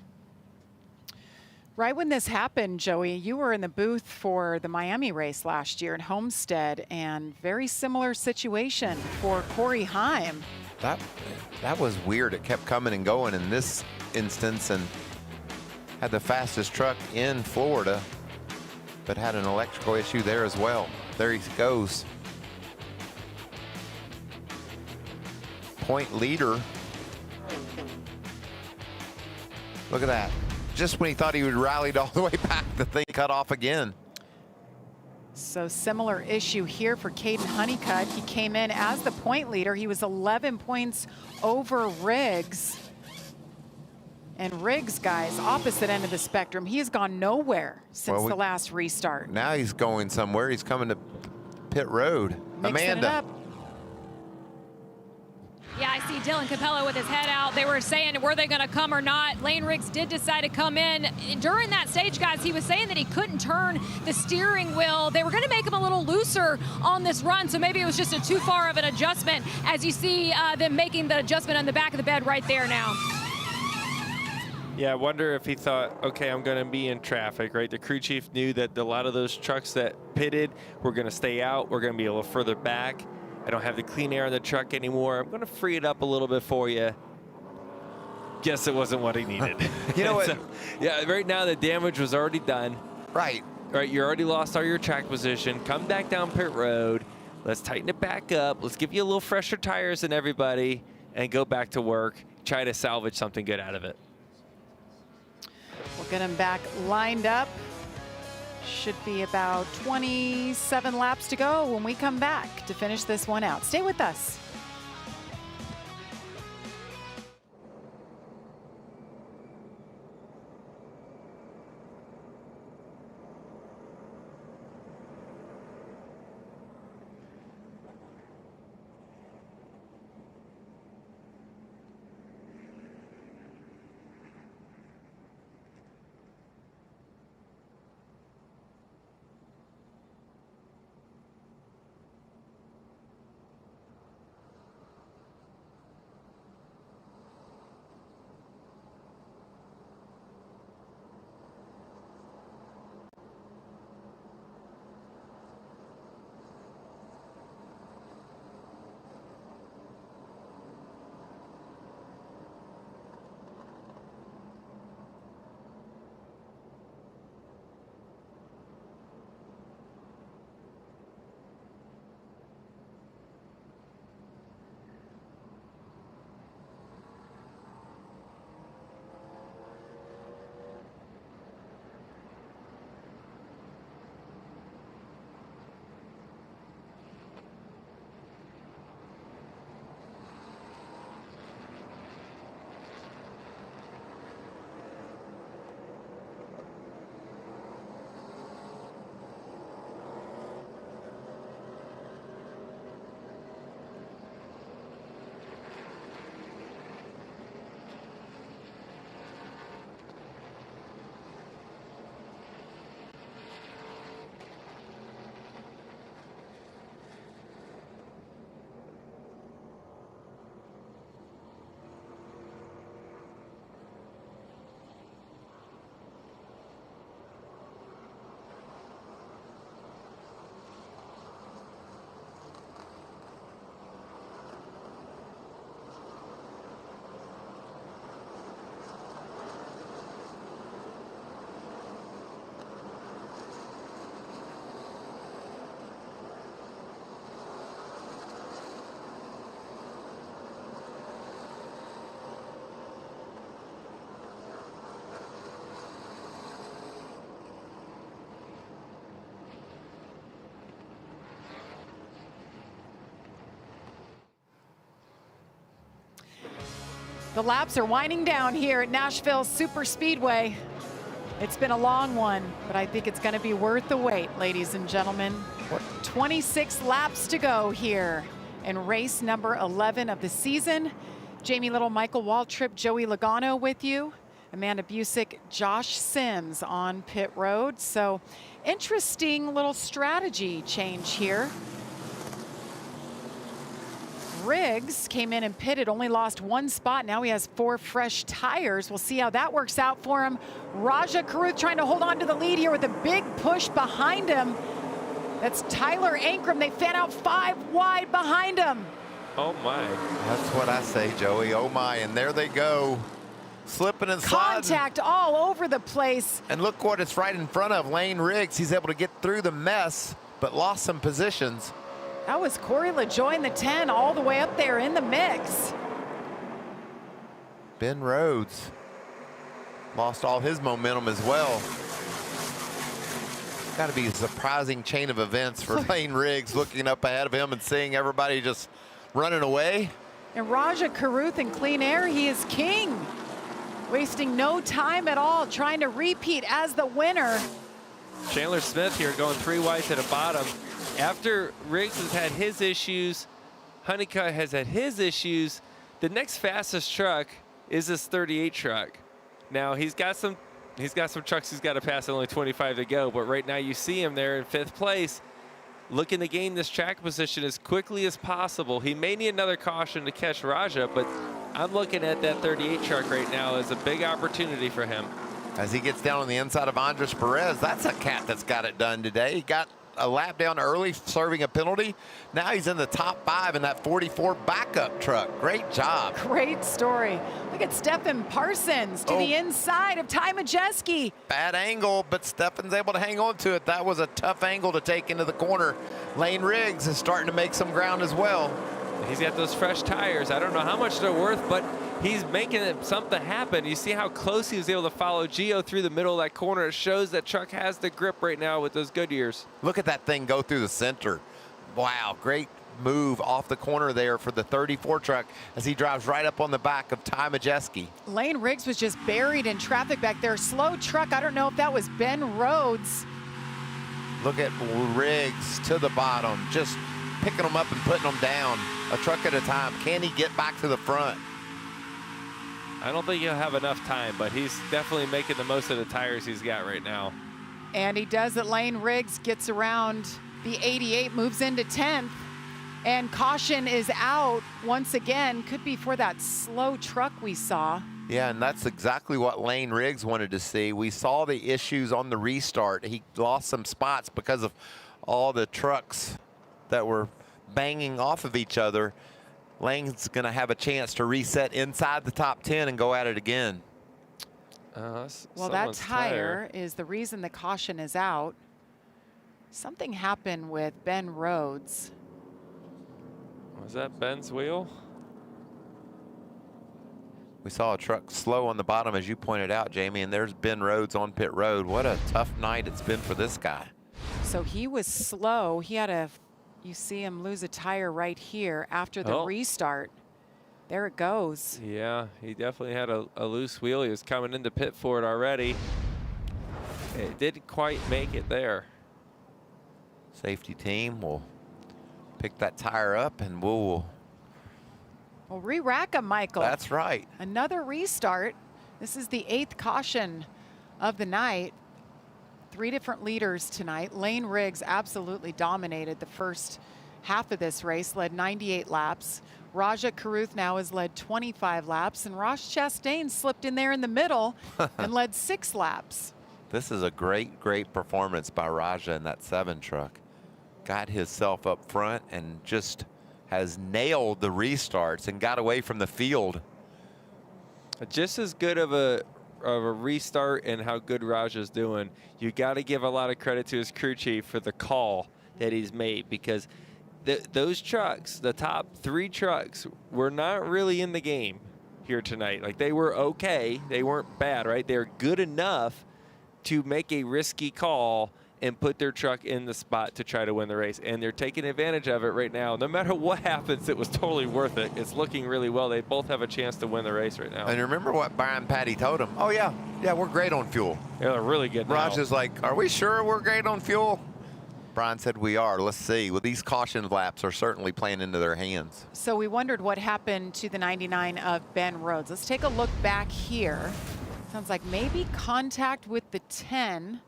Right when this happened, Joey, you were in the booth for the Miami race last year in Homestead, and very similar situation for Corey Heim. That was weird. It kept coming and going in this instance, and had the fastest truck in Florida, but had an electrical issue there as well. There he goes. Point leader. Look at that. Just when he thought he would rallied all the way back, the thing cut off again. So similar issue here for Caden Honeycutt. He came in as the point leader. He was 11 points over Riggs. And Riggs, guys, opposite end of the spectrum. He has gone nowhere since the last restart. Now he's going somewhere. He's coming to pit road. Mixing Amanda. it up. Yeah, I see Dylan Capello with his head out. They were saying, were they going to come or not? Lane Riggs did decide to come in. During that stage, guys, he was saying that he couldn't turn the steering wheel. They were going to make him a little looser on this run, so maybe it was just too far of an adjustment, as you see them making the adjustment on the back of the bed right there now. Yeah, I wonder if he thought, okay, I'm going to be in traffic, right? The crew chief knew that a lot of those trucks that pitted were going to stay out. We're going to be a little further back. I don't have the clean air in the truck anymore. I'm going to free it up a little bit for you. Guess it wasn't what he needed. You know what? So, yeah, right now the damage was already done. Right. Right, you already lost all your track position. Come back down pit road. Let's tighten it back up. Let's give you a little fresher tires than everybody and go back to work. Try to salvage something good out of it. We'll get him back lined up. Should be about 27 laps to go when we come back to finish this one out. Stay with us. The laps are winding down here at Nashville Superspeedway. It's been a long one, but I think it's going to be worth the wait, ladies and gentlemen. 26 laps to go here in race number 11 of the season. Jamie Little, Michael Waltrip, Joey Logano with you. Amanda Busick, Josh Sims on pit road. So interesting little strategy change here. Riggs came in and pitted, only lost 1 spot. Now he has 4 fresh tires. We'll see how that works out for him. Raja Caruth trying to hold on to the lead here with a big push behind him. That's Tyler Ankrum. They fan out 5 wide behind him. Oh my. That's what I say, Joey. Oh my, and there they go. Slipping and sliding. Contact all over the place. And look what it's right in front of, Lane Riggs. He's able to get through the mess, but lost some positions. That was Corey LaJoie in the 10 all the way up there in the mix. Ben Rhodes lost all his momentum as well. Got to be a surprising chain of events for Lane Riggs looking up ahead of him and seeing everybody just running away. And Raja Caruth in clean air, he is king. Wasting no time at all, trying to repeat as the winner. Chandler Smith here going 3 wide to the bottom. After Riggs has had his issues, Honeycutt has had his issues, the next fastest truck is this 38 truck. Now he's got some trucks he's got to pass, only 25 to go, but right now you see him there in 5th place, looking to gain this track position as quickly as possible. He may need another caution to catch Raja, but I'm looking at that 38 truck right now as a big opportunity for him. As he gets down on the inside of Andres Perez, that's a cat that's got it done today. He got a lap down early, serving a penalty. Now he's in the top 5 in that 44 backup truck. Great job. Great story. Look at Stefan Parsons to the inside of Ty Majeski. Bad angle, but Stefan's able to hang on to it. That was a tough angle to take into the corner. Lane Riggs is starting to make some ground as well. He's got those fresh tires. I don't know how much they're worth, but he's making something happen. You see how close he was able to follow Gio through the middle of that corner. It shows that truck has the grip right now with those Goodyears. Look at that thing go through the center. Wow, great move off the corner there for the 34 truck as he drives right up on the back of Ty Majeski. Lane Riggs was just buried in traffic back there. Slow truck. I don't know if that was Ben Rhodes. Look at Riggs to the bottom, just picking them up and putting them down a truck at a time. Can he get back to the front? I don't think he'll have enough time, but he's definitely making the most of the tires he's got right now. And he does it. Lane Riggs gets around the 88, moves into 10th, and caution is out once again. Could be for that slow truck we saw. Yeah, and that's exactly what Lane Riggs wanted to see. We saw the issues on the restart. He lost some spots because of all the trucks that were banging off of each other. Lane's going to have a chance to reset inside the top 10 and go at it again. Well, that tire is the reason the caution is out. Something happened with Ben Rhodes. Was that Ben's wheel? We saw a truck slow on the bottom, as you pointed out, Jamie, and there's Ben Rhodes on pit road. What a tough night it's been for this guy. So he was slow. He had a, you see him lose a tire right here after the restart. There it goes. Yeah, he definitely had a loose wheel. He was coming into pit for it already. It didn't quite make it there. Safety team will pick that tire up and we'll re-rack him, Michael. That's right. Another restart. This is the 8th caution of the night. 3 different leaders tonight. Lane Riggs absolutely dominated the first half of this race, led 98 laps. Raja Caruth now has led 25 laps, and Ross Chastain slipped in there in the middle and led 6 laps. This is a great, great performance by Raja in that 7 truck. Got himself up front and just has nailed the restarts and got away from the field. Just as good of a restart and how good Raja's doing, you got to give a lot of credit to his crew chief for the call that he's made, because those trucks, the top 3 trucks, were not really in the game here tonight. Like, they were okay. They weren't bad, right? They're good enough to make a risky call and put their truck in the spot to try to win the race. And they're taking advantage of it right now. No matter what happens, it was totally worth it. It's looking really well. They both have a chance to win the race right now. And remember what Brian Patty told him? Oh, yeah, we're great on fuel. Yeah, they're really good now. Raj is like, are we sure we're great on fuel? Brian said we are. Let's see. Well, these caution laps are certainly playing into their hands. So we wondered what happened to the 99 of Ben Rhodes. Let's take a look back here. Sounds like maybe contact with the 10.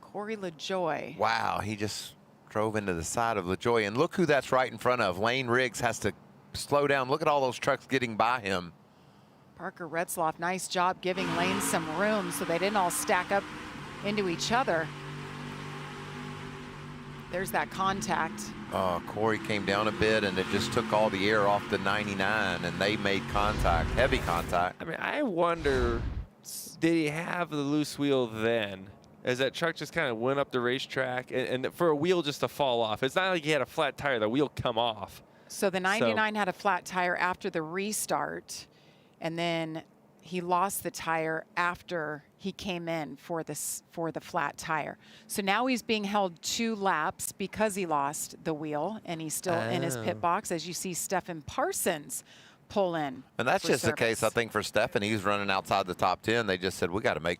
Corey LaJoy. Wow, he just drove into the side of LaJoy. And look who that's right in front of. Lane Riggs has to slow down. Look at all those trucks getting by him. Parker Retzloff, nice job giving Lane some room so they didn't all stack up into each other. There's that contact. Corey came down a bit, and it just took all the air off the 99, and they made contact, heavy contact. I mean, I wonder, did he have the loose wheel then? As that truck just kind of went up the racetrack, and for a wheel just to fall off. It's not like he had a flat tire, the wheel come off. So the 99 had a flat tire after the restart, and then he lost the tire after he came in for the flat tire. So now he's being held 2 laps because he lost the wheel, and he's still in his pit box, as you see Stephen Parsons pull in. And that's just the case, I think, for Stephen. He's running outside the top 10. They just said, we got to make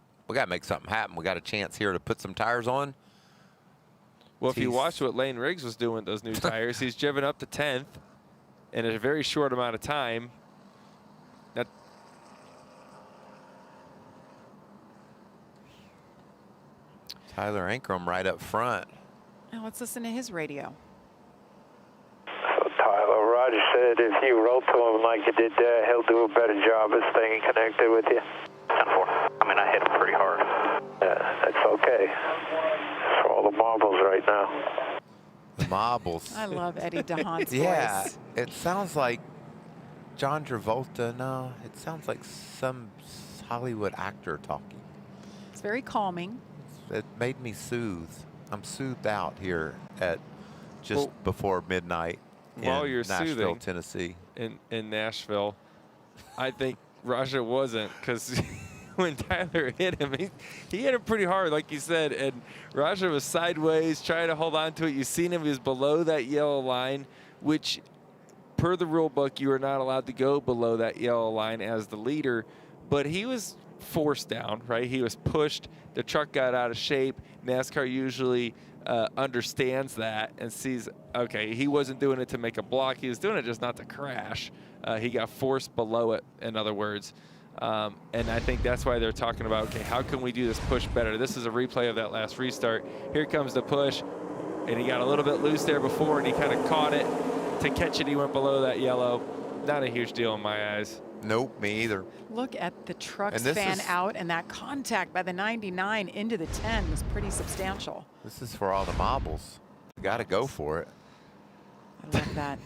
something happen. We got a chance here to put some tires on. Well, if you watch what Lane Riggs was doing with those new tires, he's driven up to 10th in a very short amount of time. That Tyler Ankrum right up front. Now let's listen to his radio. So Tyler, Roger said if you roll to him like you did there, he'll do a better job of staying connected with you. 10-4. I mean, I hit him pretty hard. Yeah, that's okay. It's for all the marbles right now. The marbles. I love Eddie DeHaan's yeah, voice. it sounds like John Travolta. No, it sounds like some Hollywood actor talking. It's very calming. It made me soothed. I'm soothed out here at just before midnight while you're Nashville, soothing Tennessee. In Nashville, I think Raja wasn't, because when Tyler hit him, he hit him pretty hard, like you said, and Raja was sideways trying to hold on to it. You seen him, he was below that yellow line, which per the rule book, you are not allowed to go below that yellow line as the leader, but he was forced down, right? He was pushed. The truck got out of shape. NASCAR usually understands that and sees, okay, he wasn't doing it to make a block. He was doing it just not to crash. He got forced below it, in other words. And I think that's why they're talking about, okay, how can we do this push better? This is a replay of that last restart. Here comes the push, and he got a little bit loose there before, and he kind of caught it. To catch it, he went below that yellow. Not a huge deal in my eyes. Nope, me either. Look at the trucks fan out, and that contact by the 99 into the 10 was pretty substantial. This is for all the marbles. You got to go for it. I love that.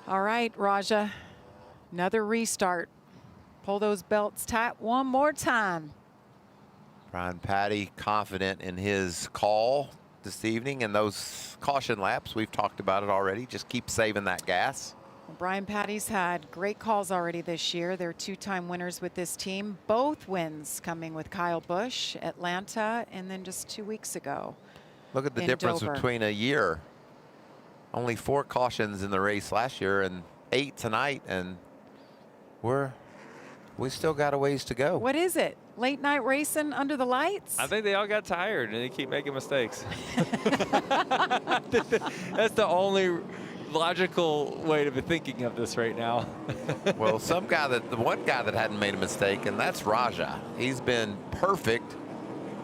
All right, Raja, another restart. Pull those belts tight one more time. Brian Patty confident in his call this evening, and those caution laps, we've talked about it already. Just keep saving that gas. Well, Brian Patty's had great calls already this year. They're 2-time winners with this team. Both wins coming with Kyle Busch, Atlanta, and then just 2 weeks ago. Look at the difference between a year. Only 4 cautions in the race last year and 8 tonight, and we still got a ways to go. What is it? Late night racing under the lights? I think they all got tired and they keep making mistakes. That's the only logical way to be thinking of this right now. Well, the one guy that hadn't made a mistake, and that's Raja. He's been perfect.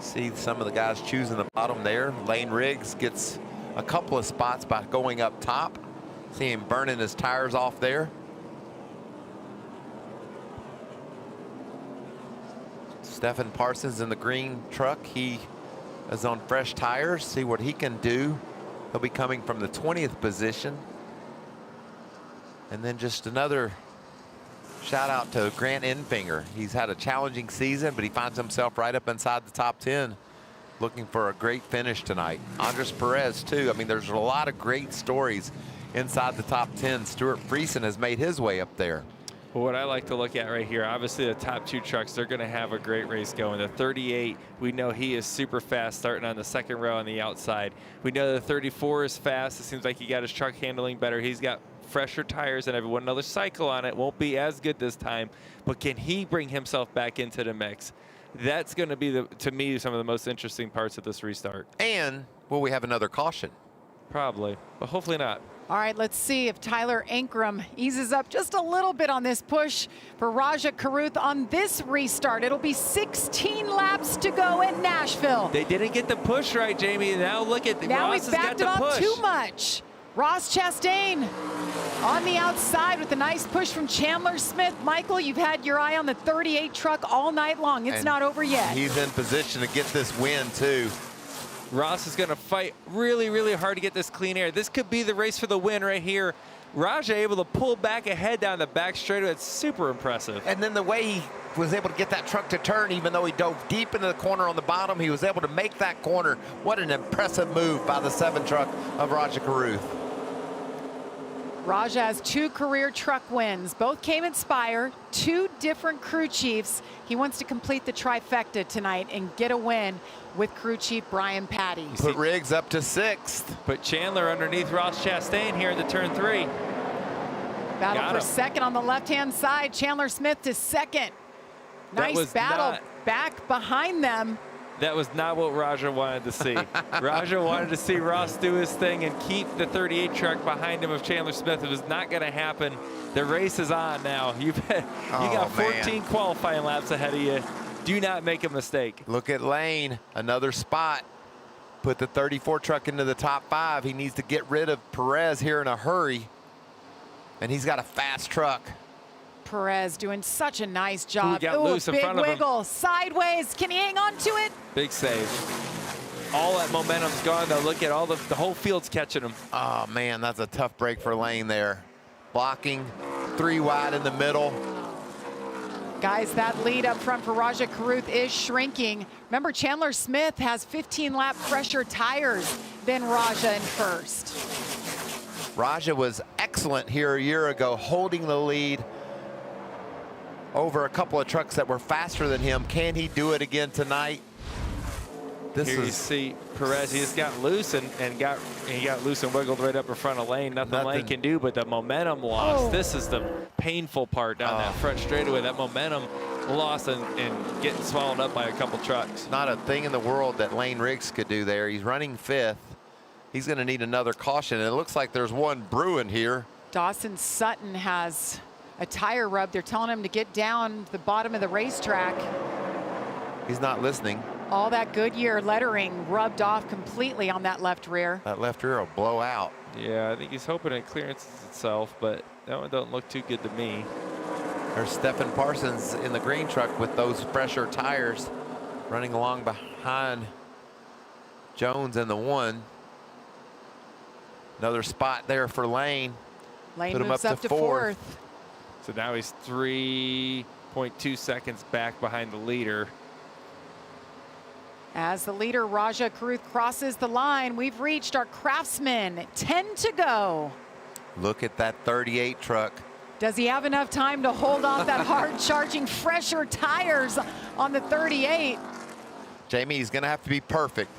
See some of the guys choosing the bottom there. Lane Riggs gets a couple of spots by going up top. See him burning his tires off there. Stephen Parsons in the green truck. He is on fresh tires. See what he can do. He'll be coming from the 20th position. And then just another shout out to Grant Enfinger. He's had a challenging season, but he finds himself right up inside the top 10, looking for a great finish tonight. Andres Perez too. I mean, there's a lot of great stories inside the top 10. Stuart Friesen has made his way up there. Well, what I like to look at right here, obviously the top 2 trucks, they're going to have a great race going. The 38, we know he is super fast starting on the second row on the outside. We know the 34 is fast. It seems like he got his truck handling better. He's got fresher tires than everyone. Another cycle on it. Won't be as good this time, but can he bring himself back into the mix? That's going to be, to me, some of the most interesting parts of this restart. And will we have another caution? Probably, but hopefully not. All right, let's see if Tyler Ankrum eases up just a little bit on this push for Raja Karuth on this restart. It'll be 16 laps to go in Nashville. They didn't get the push right, Jamie. Now look at now Ross we backed him up too much. Ross Chastain on the outside with a nice push from Chandler Smith. Michael, you've had your eye on the 38 truck all night long. It's not over yet. He's in position to get this win, too. Ross is going to fight really, really hard to get this clean air. This could be the race for the win right here. Raja able to pull back ahead down the back straightaway. It's super impressive. And then the way he was able to get that truck to turn, even though he dove deep into the corner on the bottom, he was able to make that corner. What an impressive move by the 7 truck of Raja Karuth. Raja has 2 career truck wins. Both came at Spire, 2 different crew chiefs. He wants to complete the trifecta tonight and get a win with crew chief Brian Patty. Put Riggs up to 6th. Put Chandler underneath Ross Chastain here at the turn 3. Battle for second on the left-hand side. Chandler Smith to second. Nice battle back behind them. That was not what Raja wanted to see. Raja wanted to see Ross do his thing and keep the 38 truck behind him of Chandler Smith. It was not going to happen. The race is on now. You got 14 qualifying laps ahead of you. Do not make a mistake. Look at Lane, another spot. Put the 34 truck into the top 5. He needs to get rid of Perez here in a hurry. And he's got a fast truck. Perez doing such a nice job. Got loose in front of him. Big wiggle, sideways. Can he hang on to it? Big save. All that momentum's gone, though. Look at all the whole field's catching him. Oh, man, that's a tough break for Lane there. Blocking, 3 wide in the middle. Guys, that lead up front for Raja Karuth is shrinking. Remember, Chandler Smith has 15-lap fresher tires than Raja in first. Raja was excellent here a year ago, holding the lead over a couple of trucks that were faster than him. Can he do it again tonight? Here you see Perez, he just got loose and got loose and wiggled right up in front of Lane. Nothing Lane can do, but the momentum loss. This is the painful part down that front straightaway. That momentum loss and getting swallowed up by a couple trucks. Not a thing in the world that Lane Riggs could do there. He's running 5th. He's going to need another caution, and it looks like there's one brewing here. Dawson Sutton has a tire rub. They're telling him to get down the bottom of the racetrack. He's not listening. All that Goodyear lettering rubbed off completely on that left rear. That left rear will blow out. Yeah, I think he's hoping it clearances itself, but that one don't look too good to me. There's Stephen Parsons in the green truck with those fresher tires running along behind Jones in the 1. Another spot there for Lane. Lane Put him moves up to 4th. So now he's 3.2 seconds back behind the leader. As the leader, Raja Karuth, crosses the line, we've reached our Craftsman. 10 to go. Look at that 38 truck. Does he have enough time to hold off that hard-charging, fresher tires on the 38? Jamie, he's going to have to be perfect.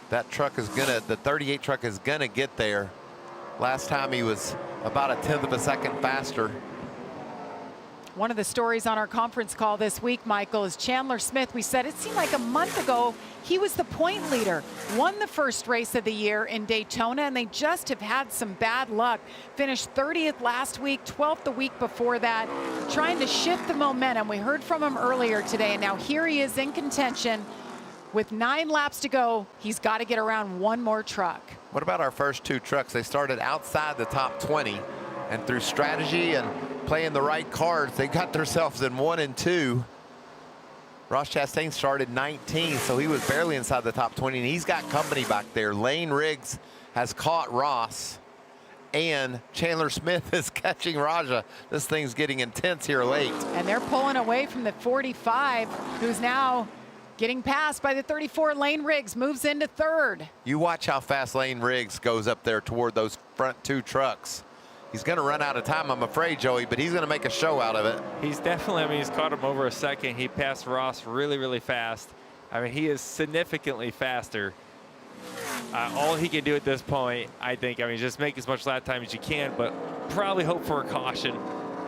That truck is going to, the 38 truck is going to get there. Last time he was about 1/10 of a second faster. One of the stories on our conference call this week, Michael, is Chandler Smith. We said it seemed like a month ago he was the point leader, won the first race of the year in Daytona, and they just have had some bad luck. Finished 30th last week, 12th the week before that, trying to shift the momentum. We heard from him earlier today, and now here he is in contention. With 9 laps to go, he's got to get around one more truck. What about our first 2 trucks? They started outside the top 20, and through strategy and playing the right cards, they got themselves in 1 and 2. Ross Chastain started 19, so he was barely inside the top 20, and he's got company back there. Lane Riggs has caught Ross, and Chandler Smith is catching Raja. This thing's getting intense here late. And they're pulling away from the 45, who's now getting passed by the 34. Lane Riggs moves into 3rd. You watch how fast Lane Riggs goes up there toward those front 2 trucks. He's going to run out of time, I'm afraid, Joey, but he's going to make a show out of it. He's definitely, I mean, he's caught him over a second. He passed Ross really, really fast. I mean, he is significantly faster. All he can do at this point, I think, I mean, just make as much lap time as you can, but probably hope for a caution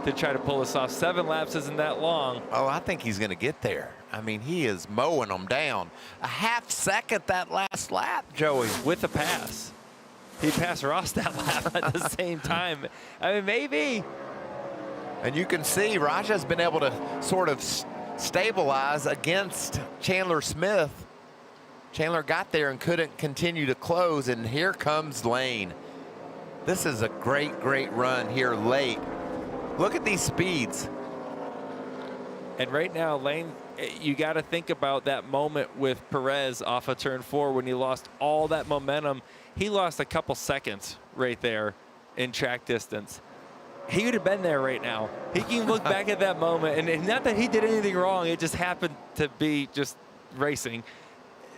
to try to pull this off. 7 laps isn't that long. Oh, I think he's going to get there. I mean, he is mowing them down. A half second that last lap, Joey. With a pass. He passed Ross that lap at the same time. I mean, maybe. And you can see Raja's been able to sort of stabilize against Chandler Smith. Chandler got there and couldn't continue to close, and here comes Lane. This is a great, great run here late. Look at these speeds. And right now, Lane, you got to think about that moment with Perez off of turn 4 when he lost all that momentum. He lost a couple seconds right there in track distance. He would have been there right now. He can look back at that moment, and not that he did anything wrong, it just happened to be just racing.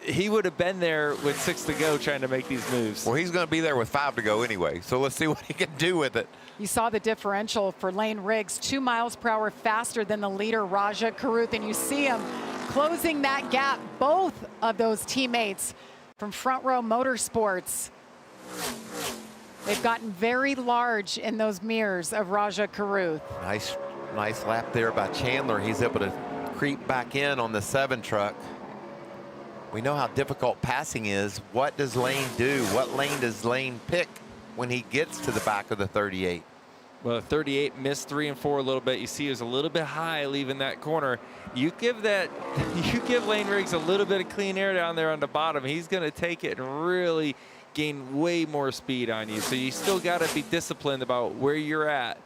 He would have been there with 6 to go trying to make these moves. Well, he's going to be there with 5 to go anyway, so let's see what he can do with it. You saw the differential for Lane Riggs, 2 miles per hour faster than the leader, Raja Karuth, and you see him closing that gap. Both of those teammates from Front Row Motorsports, they've gotten very large in those mirrors of Raja Karuth. Nice lap there by Chandler. He's able to creep back in on the 7 truck. We know how difficult passing is. What does Lane do? What lane does Lane pick when he gets to the back of the 38? Well, 38 missed 3 and 4 a little bit. You see, it was a little bit high leaving that corner. You give Lane Riggs a little bit of clean air down there on the bottom. He's going to take it and really gain way more speed on you. So you still got to be disciplined about where you're at.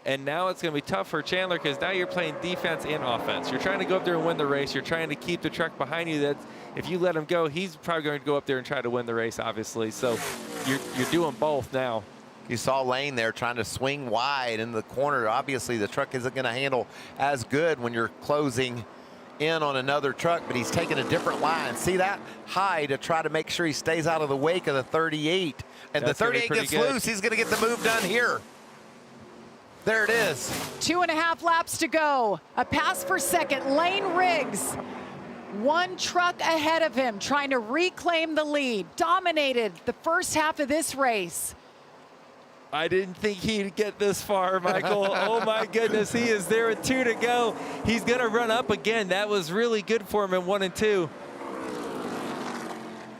And now it's going to be tough for Chandler because now you're playing defense and offense. You're trying to go up there and win the race. You're trying to keep the truck behind you. That if you let him go, he's probably going to go up there and try to win the race, obviously. So you're doing both now. You saw Lane there trying to swing wide in the corner. Obviously, the truck isn't going to handle as good when you're closing in on another truck, but he's taking a different line. See that? High to try to make sure he stays out of the wake of the 38. And That's the 38 gets loose. He's going to get the move done here. There it is. 2.5 laps to go. A pass for second. Lane Riggs, 1 truck ahead of him, trying to reclaim the lead. Dominated the first half of this race. I didn't think he'd get this far, Michael. Oh, my goodness. He is there with 2 to go. He's going to run up again. That was really good for him in 1 and 2.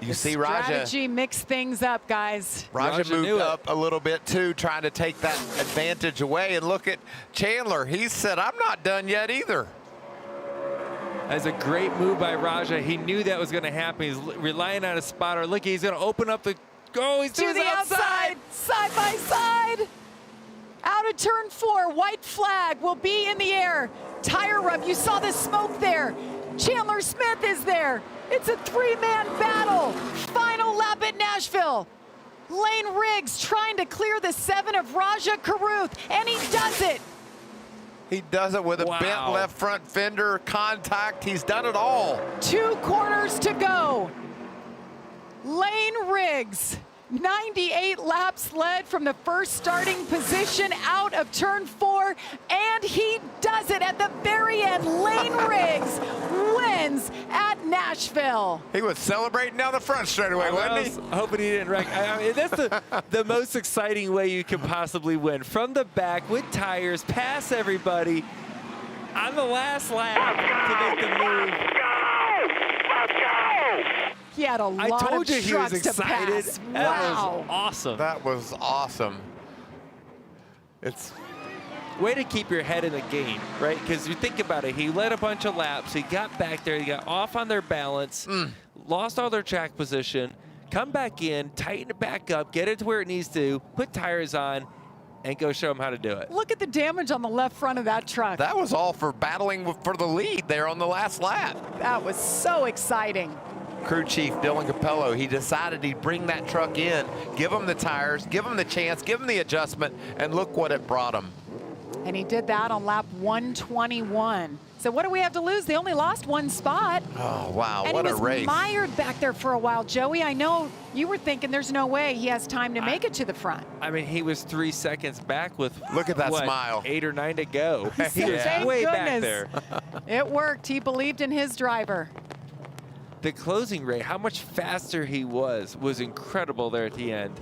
You see Raja. Strategy mix things up, guys. Raja moved up a little bit, too, trying to take that advantage away. And look at Chandler. He said, I'm not done yet either. That's a great move by Raja. He knew that was going to happen. He's relying on a spotter. Look, he's going to open up the go. He's to the outside. Side by side. Out of turn 4. White flag will be in the air. Tire rub. You saw the smoke there. Chandler Smith is there. It's a 3-man battle. Final lap at Nashville. Lane Riggs trying to clear the 7 of Raja Karuth, and he does it. He does it with a bent left front fender, contact. He's done it all. 2 corners to go. Lane Riggs, 98 laps led from the first starting position out of turn 4, and he does it at the very end. Lane Riggs wins at Nashville. He was celebrating down the front straight away, wasn't he? Hoping he didn't wreck. I mean, that's the most exciting way you can possibly win. From the back with tires, pass everybody on the last lap to make the move. Let's go! He had a lot I told of you he was excited. That wow. was awesome. That was awesome. It's way to keep your head in the game, right? Because you think about it, he led a bunch of laps. He got back there. He got off on their balance, lost all their track position, come back in, tighten it back up, get it to where it needs to, put tires on, and go show them how to do it. Look at the damage on the left front of that truck. That was all for battling for the lead there on the last lap. That was so exciting. Crew chief Dylan Capello, he decided he'd bring that truck in, give him the tires, give him the chance, give him the adjustment, and look what it brought him. And he did that on lap 121. So what do we have to lose? They only lost one spot. Oh, wow, and what a he was race. mired back there for a while. Joey, I know you were thinking there's no way he has time to make it to the front. I mean, he was 3 seconds back with, look at that what, smile. 8 or 9 to go. He was Thank way goodness. back there. It worked. He believed in his driver. The closing rate, how much faster he was incredible there at the end.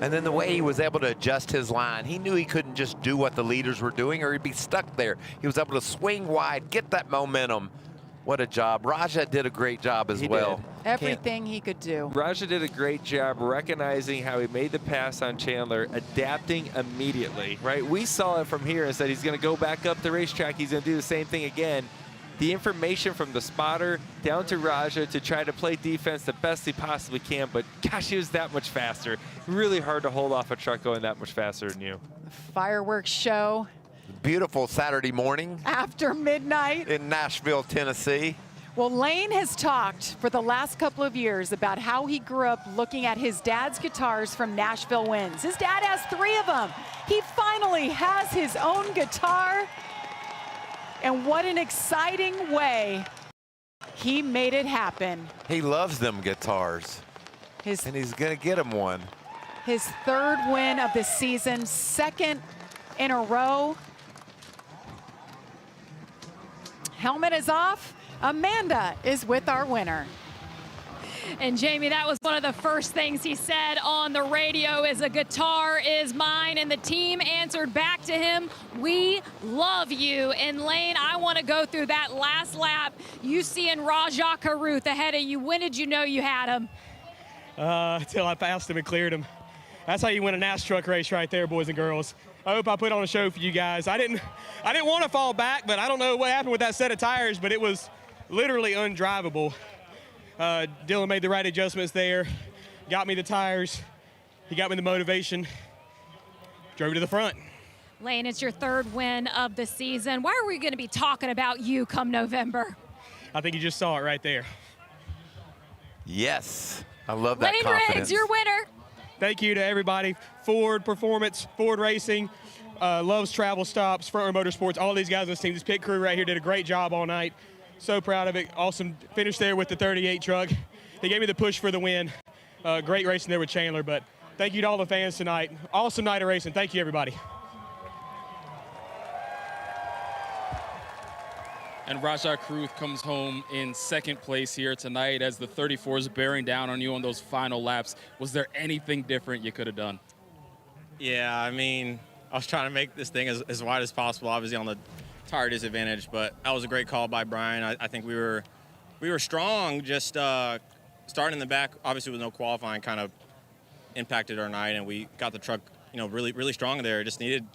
And then the way he was able to adjust his line, he knew he couldn't just do what the leaders were doing or he'd be stuck there. He was able to swing wide, get that momentum. What a job. Raja did a great job as well. Did. Everything he could do. Raja did a great job recognizing how he made the pass on Chandler, adapting immediately, right? We saw it from here and said he's going to go back up the racetrack. He's going to do the same thing again. The information from the spotter down to Raja to try to play defense the best he possibly can, but gosh, he was that much faster. Really hard to hold off a truck going that much faster than you. Fireworks show. Beautiful Saturday morning. After midnight. In Nashville, Tennessee. Well, Lane has talked for the last couple of years about how he grew up looking at his dad's guitars from Nashville wins. His dad has 3 of them. He finally has his own guitar. And what an exciting way he made it happen. He loves them guitars. And he's going to get him one. His 3rd win of the season, 2nd in a row. Helmet is off. Amanda is with our winner. And Jamie, that was one of the first things he said on the radio is a guitar is mine. And the team answered back to him, we love you. And Lane, I want to go through that last lap. You seeing Rajah Caruth ahead of you. When did you know you had him? Until I passed him and cleared him. That's how you win a NASCAR truck race right there, boys and girls. I hope I put on a show for you guys. I didn't want to fall back, but I don't know what happened with that set of tires, but it was literally undrivable. Dylan made the right adjustments there, got me the tires, he got me the motivation, drove to the front. Lane, it's your 3rd win of the season. Why are we going to be talking about you come November? I think you just saw it right there. Yes, I love that Lane confidence. Riggs, your winner. Thank you to everybody. Ford Performance, Ford Racing, Love's Travel Stops, Front Row Motorsports, all these guys on this team. This pit crew right here did a great job all night. So proud of it. Awesome finish there with the 38 truck. They gave me the push for the win. Great racing there with Chandler, but thank you to all the fans tonight. Awesome night of racing. Thank you, everybody. And Rajah Caruth comes home in 2nd place here tonight as the 34 is bearing down on you on those final laps. Was there anything different you could have done? Yeah, I mean, I was trying to make this thing as wide as possible, obviously on the tire disadvantage, but that was a great call by Brian. I think we were strong, just starting in the back, obviously with no qualifying, kind of impacted our night, and we got the truck, really, really strong there. Just needed,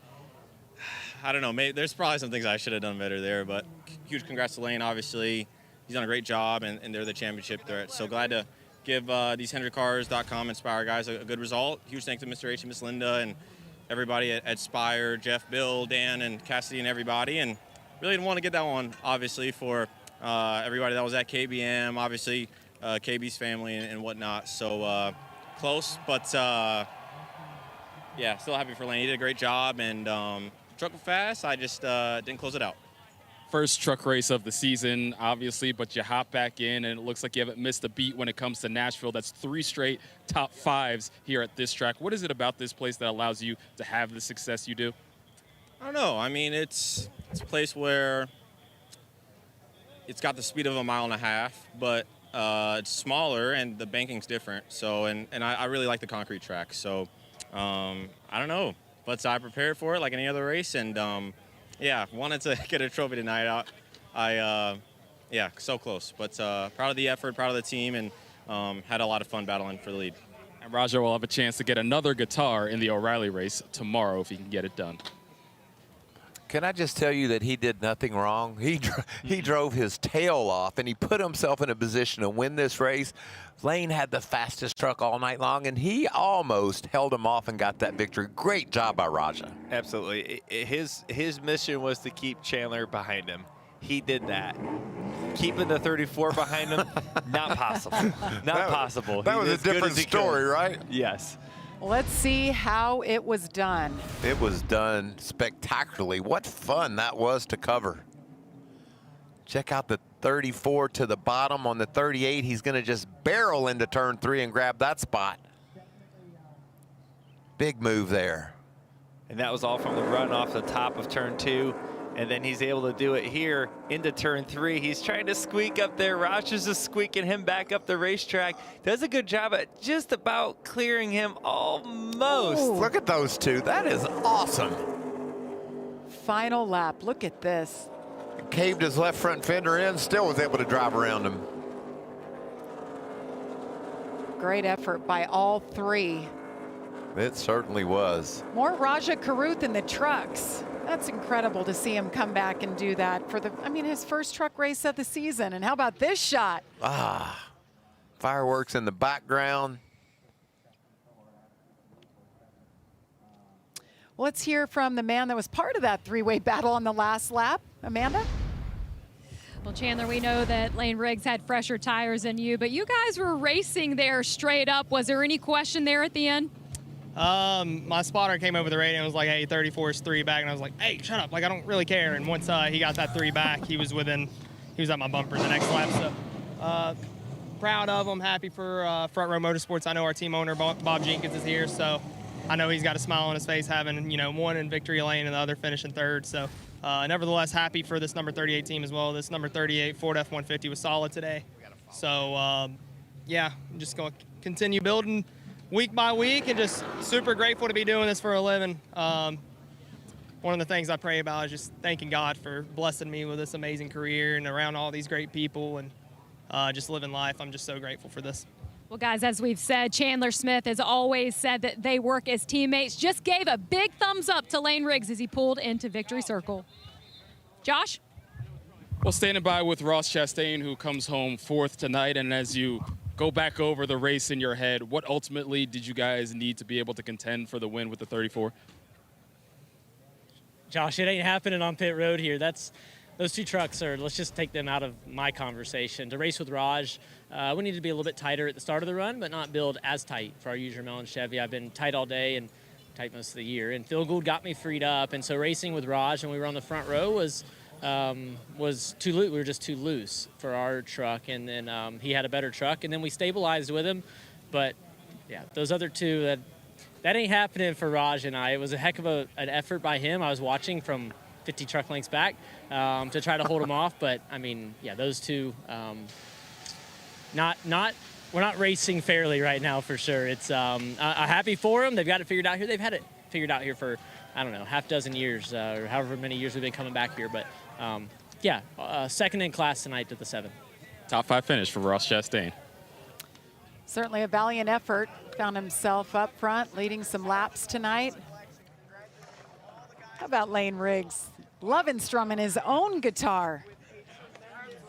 I don't know, maybe there's probably some things I should have done better there, but huge congrats to Lane, obviously. He's done a great job, and they're the championship threat. So glad to give these HendrickCars.com Inspire guys a good result. Huge thanks to Mr. H and Miss Linda and everybody at Spire, Jeff, Bill, Dan, and Cassidy, and everybody. And really didn't want to get that one, obviously, for everybody that was at KBM, obviously KB's family and whatnot. So close, but yeah, still happy for Lane. He did a great job, and truck was fast. I just didn't close it out. First truck race of the season, obviously, but you hop back in, and it looks like you haven't missed a beat when it comes to Nashville. That's 3 straight top 5s here at this track. What is it about this place that allows you to have the success you do? I don't know. I mean, it's a place where it's got the speed of a 1.5 miles, but it's smaller and the banking's different. So, and I really like the concrete track. So, I don't know, but I prepared for it like any other race, and yeah, wanted to get a trophy tonight. Yeah, so close, but proud of the effort, proud of the team, and had a lot of fun battling for the lead. And Rajah will have a chance to get another guitar in the O'Reilly race tomorrow if he can get it done. Can I just tell you that he did nothing wrong? He drove his tail off, and he put himself in a position to win this race. Lane had the fastest truck all night long, and he almost held him off and got that victory. Great job by Rajah. Absolutely. His mission was to keep Chandler behind him. He did that. Keeping the 34 behind him, not possible. Not possible. That was a different story, right? Yes. Let's see how it was done. It was done spectacularly. What fun that was to cover. Check out the 34 to the bottom on the 38. He's going to just barrel into turn 3 and grab that spot. Big move there. And that was all from the run off the top of turn 2. And then he's able to do it here into turn 3. He's trying to squeak up there. Roush is just squeaking him back up the racetrack. Does a good job at just about clearing him almost. Ooh. Look at those two. That is awesome. Final lap. Look at this. Caved his left front fender in, still was able to drive around him. Great effort by all 3. It certainly was. More Raja Karuth in the trucks. That's incredible to see him come back and do that for his first truck race of the season. And how about this shot? Fireworks in the background. Well, let's hear from the man that was part of that 3-way battle on the last lap. Amanda? Well, Chandler, we know that Lane Riggs had fresher tires than you, but you guys were racing there straight up. Was there any question there at the end? My spotter came over the radio and was like, hey, 34 is 3 back. And I was like, hey, shut up. Like, I don't really care. And once he got that 3 back, he was at my bumper the next lap. So proud of him, happy for Front Row Motorsports. I know our team owner, Bob Jenkins, is here. So I know he's got a smile on his face having, one in victory lane and the other finishing 3rd. So nevertheless, happy for this number 38 team as well. This number 38 Ford F-150 was solid today. So, yeah, I'm just going to continue building week by week and just super grateful to be doing this for a living. One of the things I pray about is just thanking God for blessing me with this amazing career and around all these great people and just living life. I'm just so grateful for this. Well, guys, as we've said, Chandler Smith has always said that they work as teammates. Just gave a big thumbs up to Lane Riggs as he pulled into victory circle. Josh? Well, standing by with Ross Chastain, who comes home 4th tonight, and as you go back over the race in your head, what ultimately did you guys need to be able to contend for the win with the 34? Josh, it ain't happening on pit road here. Those 2 trucks let's just take them out of my conversation. To race with Raj, we need to be a little bit tighter at the start of the run, but not build as tight for our usual Mellon Chevy. I've been tight all day and tight most of the year. And Phil Gould got me freed up. And so racing with Raj when we were on the front row was too loose. We were just too loose for our truck. And then he had a better truck. And then we stabilized with him. But, yeah, those other 2, that ain't happening for Raj and I. It was a heck of an effort by him. I was watching from 50 truck lengths back to try to hold him off. But, I mean, yeah, those 2, we're not racing fairly right now for sure. It's I'm happy for them. They've got it figured out here. They've had it figured out here for, I don't know, half dozen years or however many years we've been coming back here. But, yeah, 2nd in class tonight to the 7. Top 5 finish for Ross Chastain. Certainly a valiant effort. Found himself up front, leading some laps tonight. How about Lane Riggs? Loving strumming his own guitar.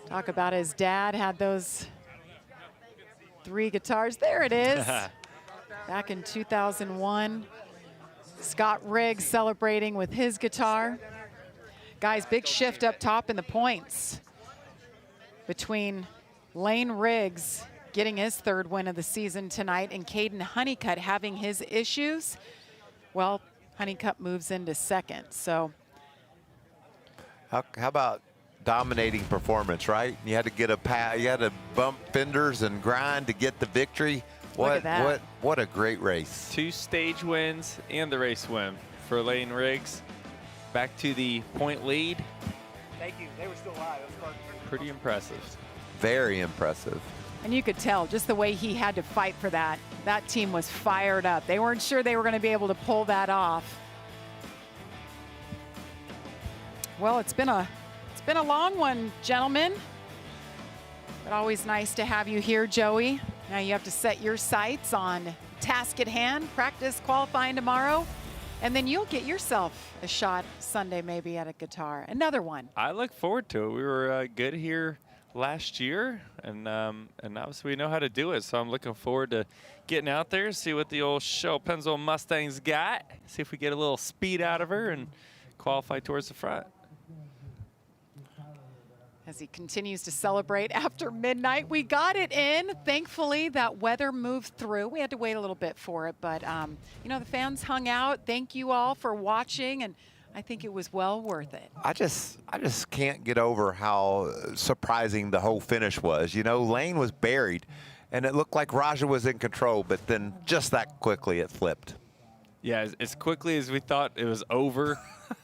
Talk about his dad had those 3 guitars. There it is. Back in 2001. Scott Riggs celebrating with his guitar. Guys, big shift up top in the points between Lane Riggs getting his 3rd win of the season tonight and Caden Honeycutt having his issues. Well, Honeycutt moves into 2nd. So how about dominating performance, right? You had to get you had to bump fenders and grind to get the victory. What a great race. 2 stage wins and the race win for Lane Riggs. Back to the point lead. Thank you. They were still alive. Pretty impressive. Very impressive. And you could tell just the way he had to fight for that. That team was fired up. They weren't sure they were going to be able to pull that off. Well, it's been a long one, gentlemen. But always nice to have you here, Joey. Now you have to set your sights on task at hand, practice qualifying tomorrow, and then you'll get yourself a shot Sunday maybe at a guitar. Another one. I look forward to it. We were good here last year, and obviously we know how to do it, so I'm looking forward to getting out there, see what the old Shell Pennzoil Mustang's got, see if we get a little speed out of her and qualify towards the front. as he continues to celebrate after midnight. We got it in. Thankfully, that weather moved through. We had to wait a little bit for it, but you know, the fans hung out. Thank you all for watching, and I think it was well worth it. I just can't get over how surprising the whole finish was. You know, Lane was buried, and it looked like Raja was in control, but then just that quickly it flipped. Yeah, as quickly as we thought it was over,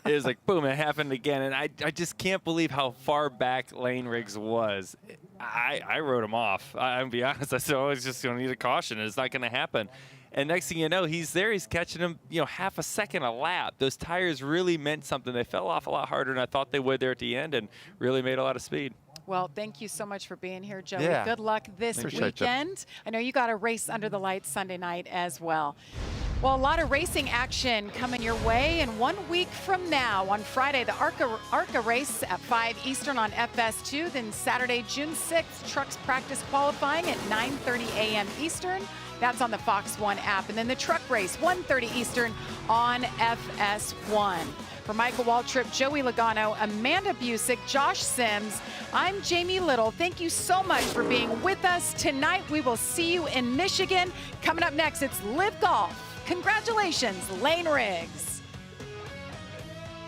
it was like, boom, it happened again. And I just can't believe how far back Lane Riggs was. I wrote him off. I'll be honest. I said, oh, it's just going to need a caution. It's not going to happen. And next thing you know, he's there. He's catching him, you know, half a second a lap. Those tires really meant something. They fell off a lot harder than I thought they would there at the end and really made a lot of speed. Well, thank you so much for being here, Joey. Yeah. Good luck this weekend. I know you got a race under the lights Sunday night as well. Well, a lot of racing action coming your way. And 1 week from now, on Friday, the ARCA race at 5 Eastern on FS2. Then Saturday, June 6th, trucks practice qualifying at 9:30 a.m. Eastern. That's on the Fox 1 app. And then the truck race, 1:30 Eastern on FS1. For Michael Waltrip, Joey Logano, Amanda Busick, Josh Sims, I'm Jamie Little. Thank you so much for being with us tonight. We will see you in Michigan. Coming up next, it's Live Golf. Congratulations, Lane Riggs.